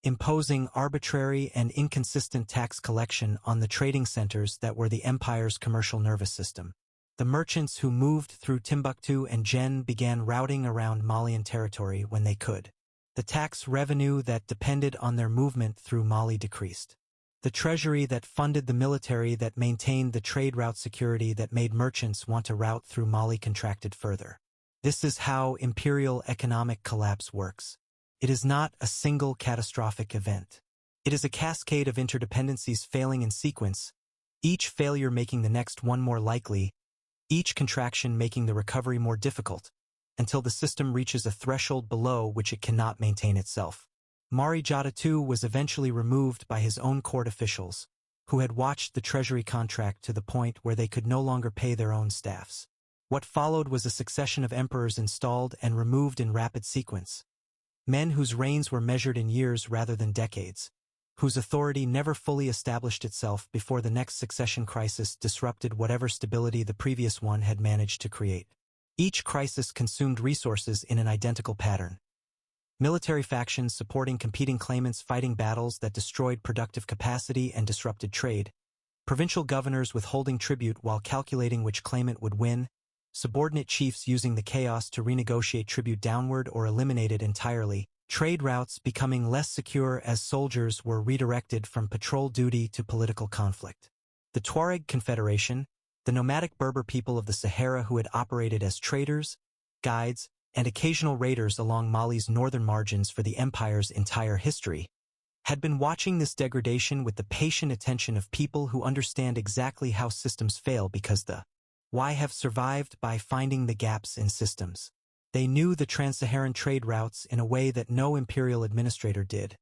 imposing arbitrary and inconsistent tax collection on the trading centers that were the empire's commercial nervous system. The merchants who moved through Timbuktu and Jen began routing around Malian territory when they could. The tax revenue that depended on their movement through Mali decreased. The treasury that funded the military that maintained the trade route security that made merchants want to route through Mali contracted further. This is how imperial economic collapse works. It is not a single catastrophic event. It is a cascade of interdependencies failing in sequence, each failure making the next one more likely, each contraction making the recovery more difficult, until the system reaches a threshold below which it cannot maintain itself. Mari Jata II was eventually removed by his own court officials, who had watched the treasury contract to the point where they could no longer pay their own staffs. What followed was a succession of emperors installed and removed in rapid sequence. Men whose reigns were measured in years rather than decades, whose authority never fully established itself before the next succession crisis disrupted whatever stability the previous one had managed to create. Each crisis consumed resources in an identical pattern. Military factions supporting competing claimants fighting battles that destroyed productive capacity and disrupted trade, provincial governors withholding tribute while calculating which claimant would win, subordinate chiefs using the chaos to renegotiate tribute downward or eliminate it entirely, trade routes becoming less secure as soldiers were redirected from patrol duty to political conflict. The Tuareg Confederation, the nomadic Berber people of the Sahara who had operated as traders, guides, and occasional raiders along Mali's northern margins for the empire's entire history, had been watching this degradation with the patient attention of people who understand exactly how systems fail because the why have survived by finding the gaps in systems. They knew the trans-Saharan trade routes in a way that no imperial administrator did,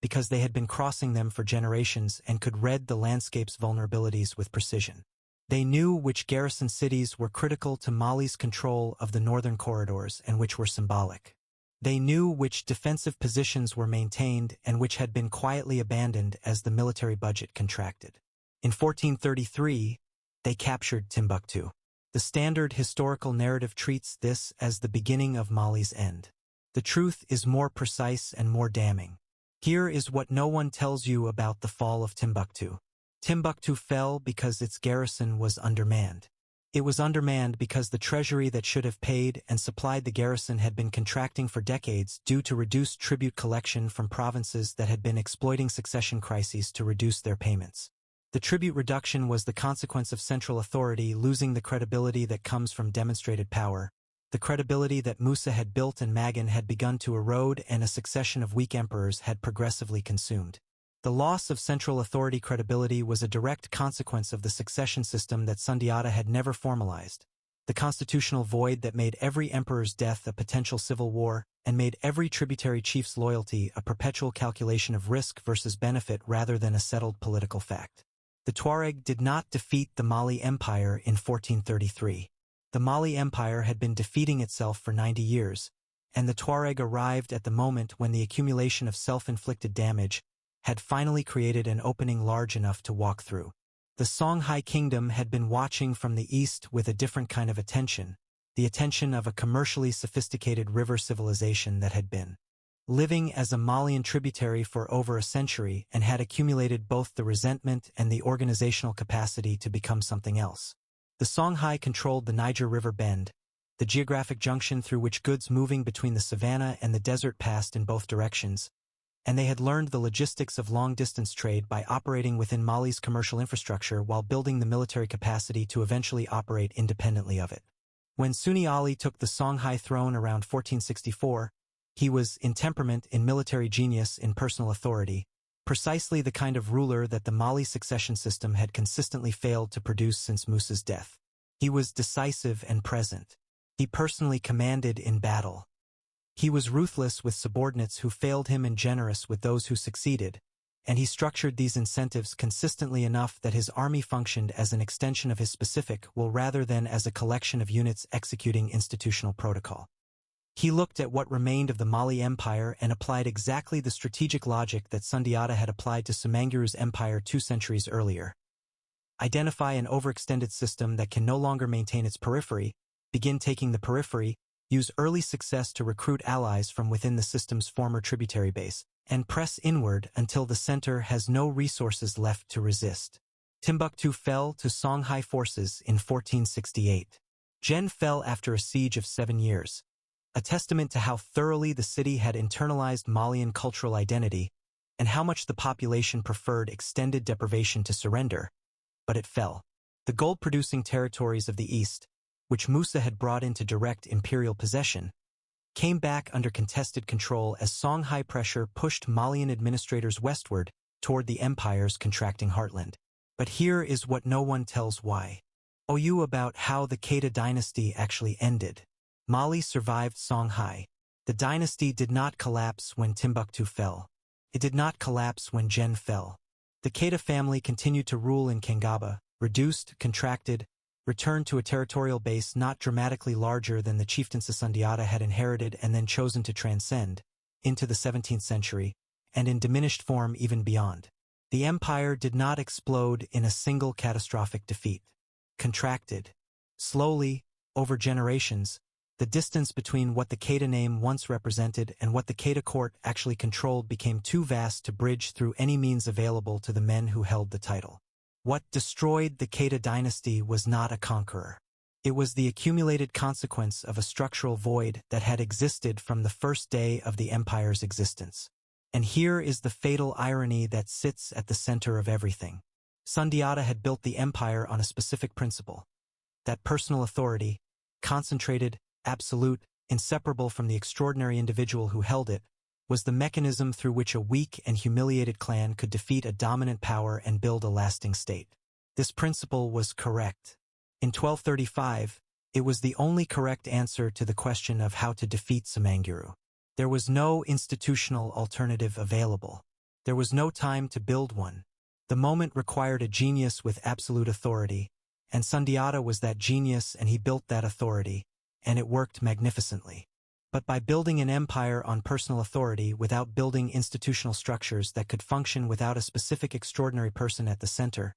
because they had been crossing them for generations and could read the landscape's vulnerabilities with precision. They knew which garrison cities were critical to Mali's control of the northern corridors and which were symbolic. They knew which defensive positions were maintained and which had been quietly abandoned as the military budget contracted. In 1433, they captured Timbuktu. The standard historical narrative treats this as the beginning of Mali's end. The truth is more precise and more damning. Here is what no one tells you about the fall of Timbuktu. Timbuktu fell because its garrison was undermanned. It was undermanned because the treasury that should have paid and supplied the garrison had been contracting for decades due to reduced tribute collection from provinces that had been exploiting succession crises to reduce their payments. The tribute reduction was the consequence of central authority losing the credibility that comes from demonstrated power, the credibility that Musa had built and Magan had begun to erode and a succession of weak emperors had progressively consumed. The loss of central authority credibility was a direct consequence of the succession system that Sundiata had never formalized, the constitutional void that made every emperor's death a potential civil war and made every tributary chief's loyalty a perpetual calculation of risk versus benefit rather than a settled political fact. The Tuareg did not defeat the Mali Empire in 1433. The Mali Empire had been defeating itself for 90 years, and the Tuareg arrived at the moment when the accumulation of self-inflicted damage had finally created an opening large enough to walk through. The Songhai Kingdom had been watching from the east with a different kind of attention, the attention of a commercially sophisticated river civilization that had been living as a Malian tributary for over a century and had accumulated both the resentment and the organizational capacity to become something else. The Songhai controlled the Niger River bend, the geographic junction through which goods moving between the savannah and the desert passed in both directions, and they had learned the logistics of long-distance trade by operating within Mali's commercial infrastructure while building the military capacity to eventually operate independently of it. When Sunni Ali took the Songhai throne around 1464, he was, in temperament, in military genius, in personal authority, precisely the kind of ruler that the Mali succession system had consistently failed to produce since Musa's death. He was decisive and present. He personally commanded in battle. He was ruthless with subordinates who failed him and generous with those who succeeded, and he structured these incentives consistently enough that his army functioned as an extension of his specific will rather than as a collection of units executing institutional protocol. He looked at what remained of the Mali Empire and applied exactly the strategic logic that Sundiata had applied to Sumanguru's empire 2 centuries earlier. Identify an overextended system that can no longer maintain its periphery, begin taking the periphery, use early success to recruit allies from within the system's former tributary base, and press inward until the center has no resources left to resist. Timbuktu fell to Songhai forces in 1468. Jen fell after a siege of 7 years, a testament to how thoroughly the city had internalized Malian cultural identity and how much the population preferred extended deprivation to surrender, but it fell. The gold-producing territories of the east, which Musa had brought into direct imperial possession, came back under contested control as Songhai pressure pushed Malian administrators westward toward the empire's contracting heartland. But here is what no one tells why. About how the Keita dynasty actually ended. Mali survived Songhai. The dynasty did not collapse when Timbuktu fell. It did not collapse when Jen fell. The Keita family continued to rule in Kangaba, reduced, contracted, returned to a territorial base not dramatically larger than the chieftaincy Sundiata had inherited and then chosen to transcend, into the 17th century, and in diminished form even beyond. The empire did not explode in a single catastrophic defeat. Contracted. Slowly, over generations, the distance between what the Keita name once represented and what the Keita court actually controlled became too vast to bridge through any means available to the men who held the title. What destroyed the Keita dynasty was not a conqueror. It was the accumulated consequence of a structural void that had existed from the first day of the empire's existence. And here is the fatal irony that sits at the center of everything. Sundiata had built the empire on a specific principle. That personal authority, concentrated, absolute, inseparable from the extraordinary individual who held it, was the mechanism through which a weak and humiliated clan could defeat a dominant power and build a lasting state. This principle was correct. In 1235, it was the only correct answer to the question of how to defeat Semanguru. There was no institutional alternative available. There was no time to build one. The moment required a genius with absolute authority, and Sundiata was that genius and he built that authority, and it worked magnificently. But by building an empire on personal authority without building institutional structures that could function without a specific extraordinary person at the center,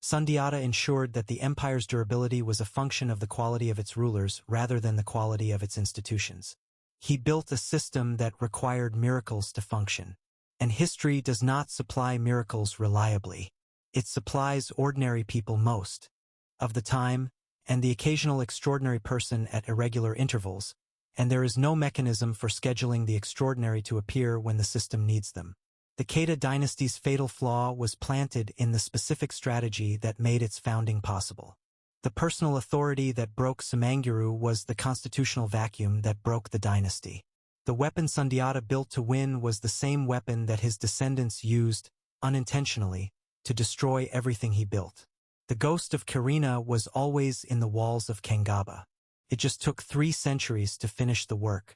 Sundiata ensured that the empire's durability was a function of the quality of its rulers rather than the quality of its institutions. He built a system that required miracles to function. And history does not supply miracles reliably. It supplies ordinary people most of the time, and the occasional extraordinary person at irregular intervals, and there is no mechanism for scheduling the extraordinary to appear when the system needs them. The Keita dynasty's fatal flaw was planted in the specific strategy that made its founding possible. The personal authority that broke Semanguru was the constitutional vacuum that broke the dynasty. The weapon Sundiata built to win was the same weapon that his descendants used, unintentionally, to destroy everything he built. The ghost of Karina was always in the walls of Kangaba. It just took 3 centuries to finish the work.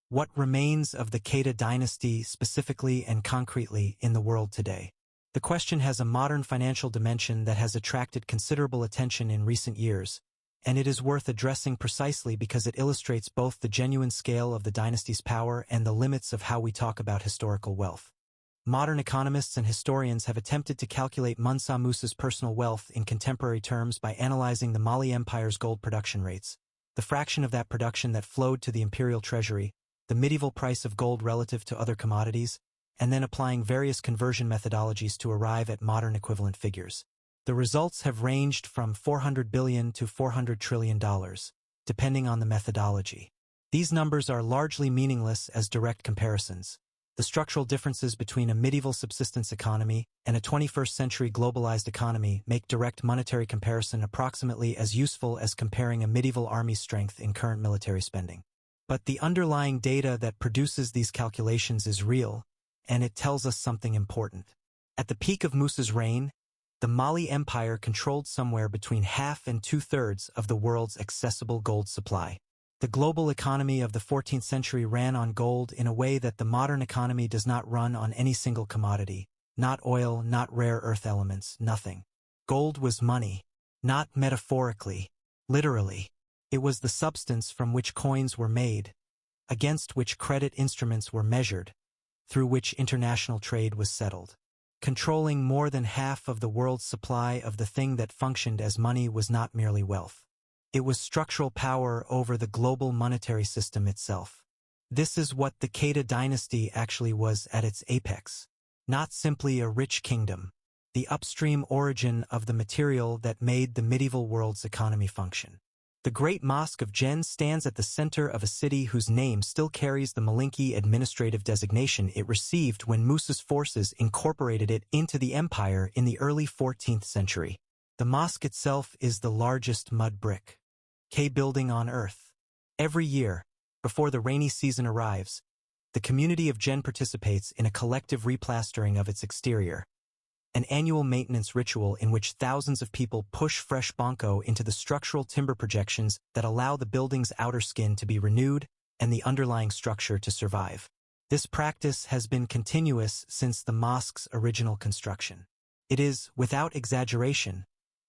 What remains of the Keita dynasty specifically and concretely in the world today? The question has a modern financial dimension that has attracted considerable attention in recent years, and it is worth addressing precisely because it illustrates both the genuine scale of the dynasty's power and the limits of how we talk about historical wealth. Modern economists and historians have attempted to calculate Mansa Musa's personal wealth in contemporary terms by analyzing the Mali Empire's gold production rates, the fraction of that production that flowed to the imperial treasury, the medieval price of gold relative to other commodities, and then applying various conversion methodologies to arrive at modern equivalent figures. The results have ranged from $400 billion to $400 trillion, depending on the methodology. These numbers are largely meaningless as direct comparisons. The structural differences between a medieval subsistence economy and a 21st century globalized economy make direct monetary comparison approximately as useful as comparing a medieval army's strength in current military spending. But the underlying data that produces these calculations is real, and it tells us something important. At the peak of Musa's reign, the Mali Empire controlled somewhere between half and 2/3 of the world's accessible gold supply. The global economy of the 14th century ran on gold in a way that the modern economy does not run on any single commodity, not oil, not rare earth elements, nothing. Gold was money, not metaphorically, literally. It was the substance from which coins were made, against which credit instruments were measured, through which international trade was settled. Controlling more than half of the world's supply of the thing that functioned as money was not merely wealth. It was structural power over the global monetary system itself. This is what the Keita Dynasty actually was at its apex. Not simply a rich kingdom, the upstream origin of the material that made the medieval world's economy function. The Great Mosque of Jen stands at the center of a city whose name still carries the Malinki administrative designation it received when Musa's forces incorporated it into the empire in the early 14th century. The mosque itself is the largest mud brick building on Earth. Every year, before the rainy season arrives, the community of Jen participates in a collective replastering of its exterior, an annual maintenance ritual in which thousands of people push fresh bonko into the structural timber projections that allow the building's outer skin to be renewed and the underlying structure to survive. This practice has been continuous since the mosque's original construction. It is, without exaggeration,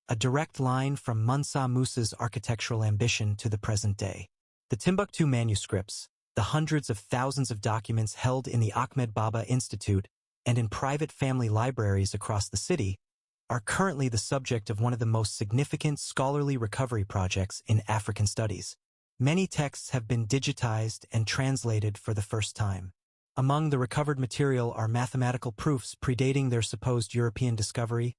a direct line from Musa Musa's architectural ambition to the present day. The Timbuktu manuscripts, the hundreds of thousands of documents held in the Ahmed Baba Institute and in private family libraries across the city, are currently the subject of one of the most significant scholarly recovery projects in African studies. Many texts have been digitized and translated for the first time. Among the recovered material are mathematical proofs predating their supposed European discovery,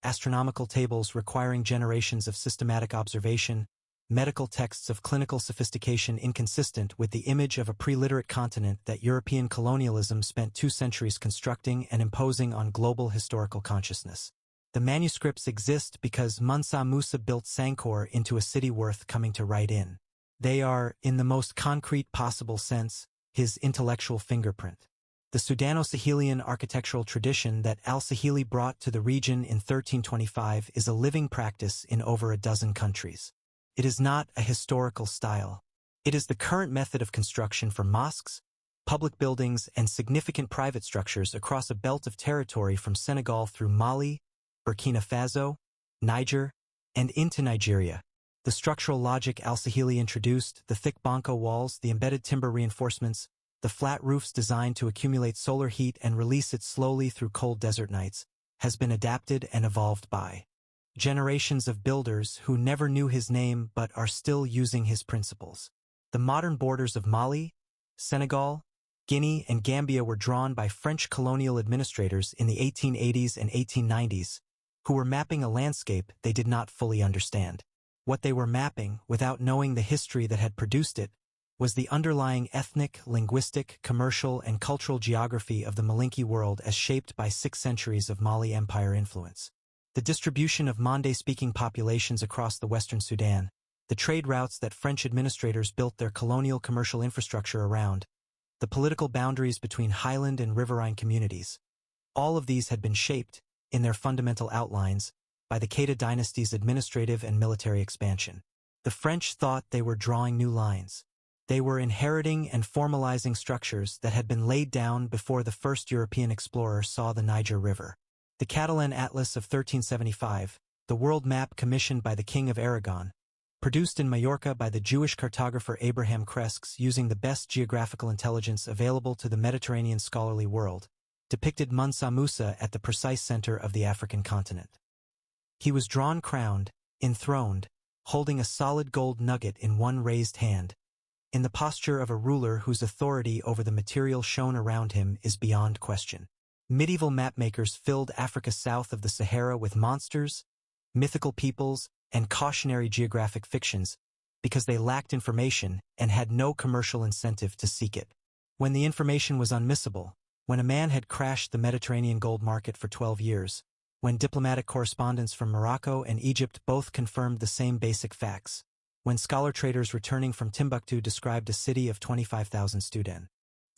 astronomical tables requiring generations of systematic observation, medical texts of clinical sophistication inconsistent with the image of a pre-literate continent that European colonialism spent 2 centuries constructing and imposing on global historical consciousness. The manuscripts exist because Musa Musa built Sankor into a city worth coming to write in. They are, in the most concrete possible sense, his intellectual fingerprint. The Sudano-Sahelian architectural tradition that al-Sahili brought to the region in 1325 is a living practice in over a dozen countries. It is not a historical style. It is the current method of construction for mosques, public buildings, and significant private structures across a belt of territory from Senegal through Mali, Burkina Faso, Niger, and into Nigeria. The structural logic al-Sahili introduced, the thick bonko walls, the embedded timber reinforcements, the flat roofs designed to accumulate solar heat and release it slowly through cold desert nights, has been adapted and evolved by generations of builders who never knew his name but are still using his principles. The modern borders of Mali, Senegal, Guinea, and Gambia were drawn by French colonial administrators in the 1880s and 1890s, who were mapping a landscape they did not fully understand. What they were mapping, without knowing the history that had produced it, was the underlying ethnic, linguistic, commercial, and cultural geography of the Malinki world as shaped by 6 centuries of Mali Empire influence. The distribution of Mande-speaking populations across the Western Sudan, the trade routes that French administrators built their colonial commercial infrastructure around, the political boundaries between highland and riverine communities. All of these had been shaped, in their fundamental outlines, by the Keita Dynasty's administrative and military expansion. The French thought they were drawing new lines. They were inheriting and formalizing structures that had been laid down before the first European explorer saw the Niger River. The Catalan Atlas of 1375, the world map commissioned by the King of Aragon, produced in Majorca by the Jewish cartographer Abraham Cresques using the best geographical intelligence available to the Mediterranean scholarly world, depicted Musa Musa at the precise center of the African continent. He was drawn crowned, enthroned, holding a solid gold nugget in one raised hand, in the posture of a ruler whose authority over the material shown around him is beyond question. Medieval mapmakers filled Africa south of the Sahara with monsters, mythical peoples, and cautionary geographic fictions because they lacked information and had no commercial incentive to seek it. When the information was unmissable, when a man had crashed the Mediterranean gold market for 12 years, when diplomatic correspondents from Morocco and Egypt both confirmed the same basic facts, when scholar-traders returning from Timbuktu described a city of 25,000 students.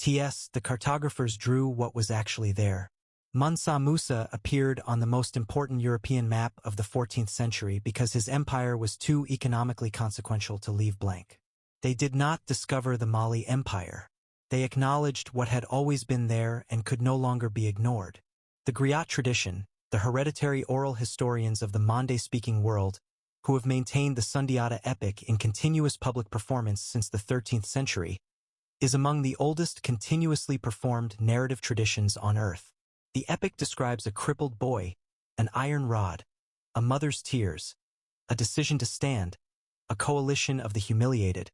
The cartographers drew what was actually there. Musa Musa appeared on the most important European map of the 14th century because his empire was too economically consequential to leave blank. They did not discover the Mali Empire. They acknowledged what had always been there and could no longer be ignored. The griot tradition, the hereditary oral historians of the Mande-speaking world, who have maintained the Sundiata epic in continuous public performance since the 13th century, is among the oldest continuously performed narrative traditions on Earth. The epic describes a crippled boy, an iron rod, a mother's tears, a decision to stand, a coalition of the humiliated,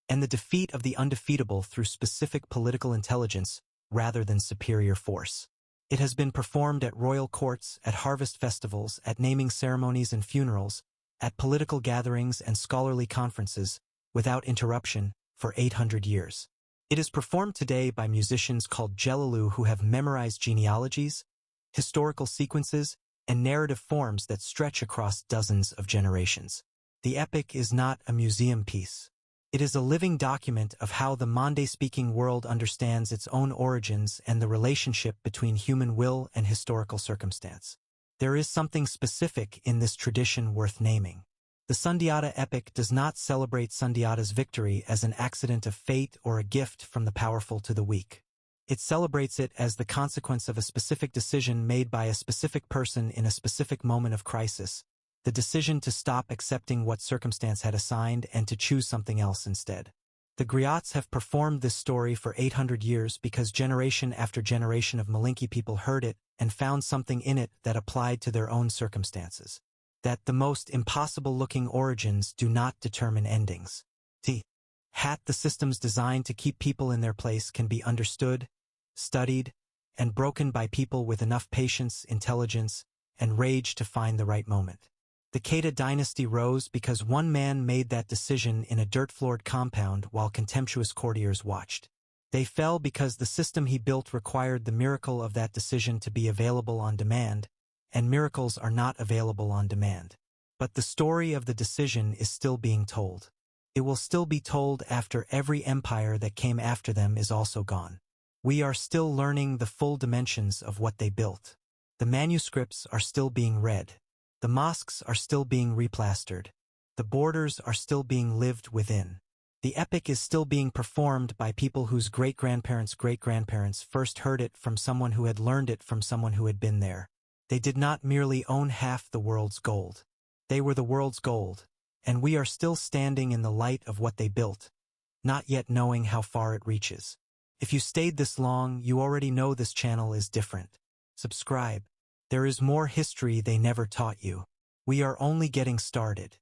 and the defeat of the undefeatable through specific political intelligence rather than superior force. It has been performed at royal courts, at harvest festivals, at naming ceremonies and funerals, at political gatherings and scholarly conferences, without interruption, for 800 years. It is performed today by musicians called Jelalu who have memorized genealogies, historical sequences, and narrative forms that stretch across dozens of generations. The epic is not a museum piece. It is a living document of how the Mande-speaking world understands its own origins and the relationship between human will and historical circumstance. There is something specific in this tradition worth naming. The Sundiata epic does not celebrate Sundiata's victory as an accident of fate or a gift from the powerful to the weak. It celebrates it as the consequence of a specific decision made by a specific person in a specific moment of crisis, the decision to stop accepting what circumstance had assigned and to choose something else instead. The griots have performed this story for 800 years because generation after generation of Malinke people heard it and found something in it that applied to their own circumstances. That the most impossible-looking origins do not determine endings. The systems designed to keep people in their place can be understood, studied, and broken by people with enough patience, intelligence, and rage to find the right moment. The Keita Dynasty rose because one man made that decision in a dirt-floored compound while contemptuous courtiers watched. They fell because the system he built required the miracle of that decision to be available on demand, and miracles are not available on demand. But the story of the decision is still being told. It will still be told after every empire that came after them is also gone. We are still learning the full dimensions of what they built. The manuscripts are still being read. The mosques are still being replastered. The borders are still being lived within. The epic is still being performed by people whose great-grandparents' first heard it from someone who had learned it from someone who had been there. They did not merely own half the world's gold. They were the world's gold, and we are still standing in the light of what they built, not yet knowing how far it reaches. If you stayed this long, you already know this channel is different. Subscribe. There is more history they never taught you. We are only getting started.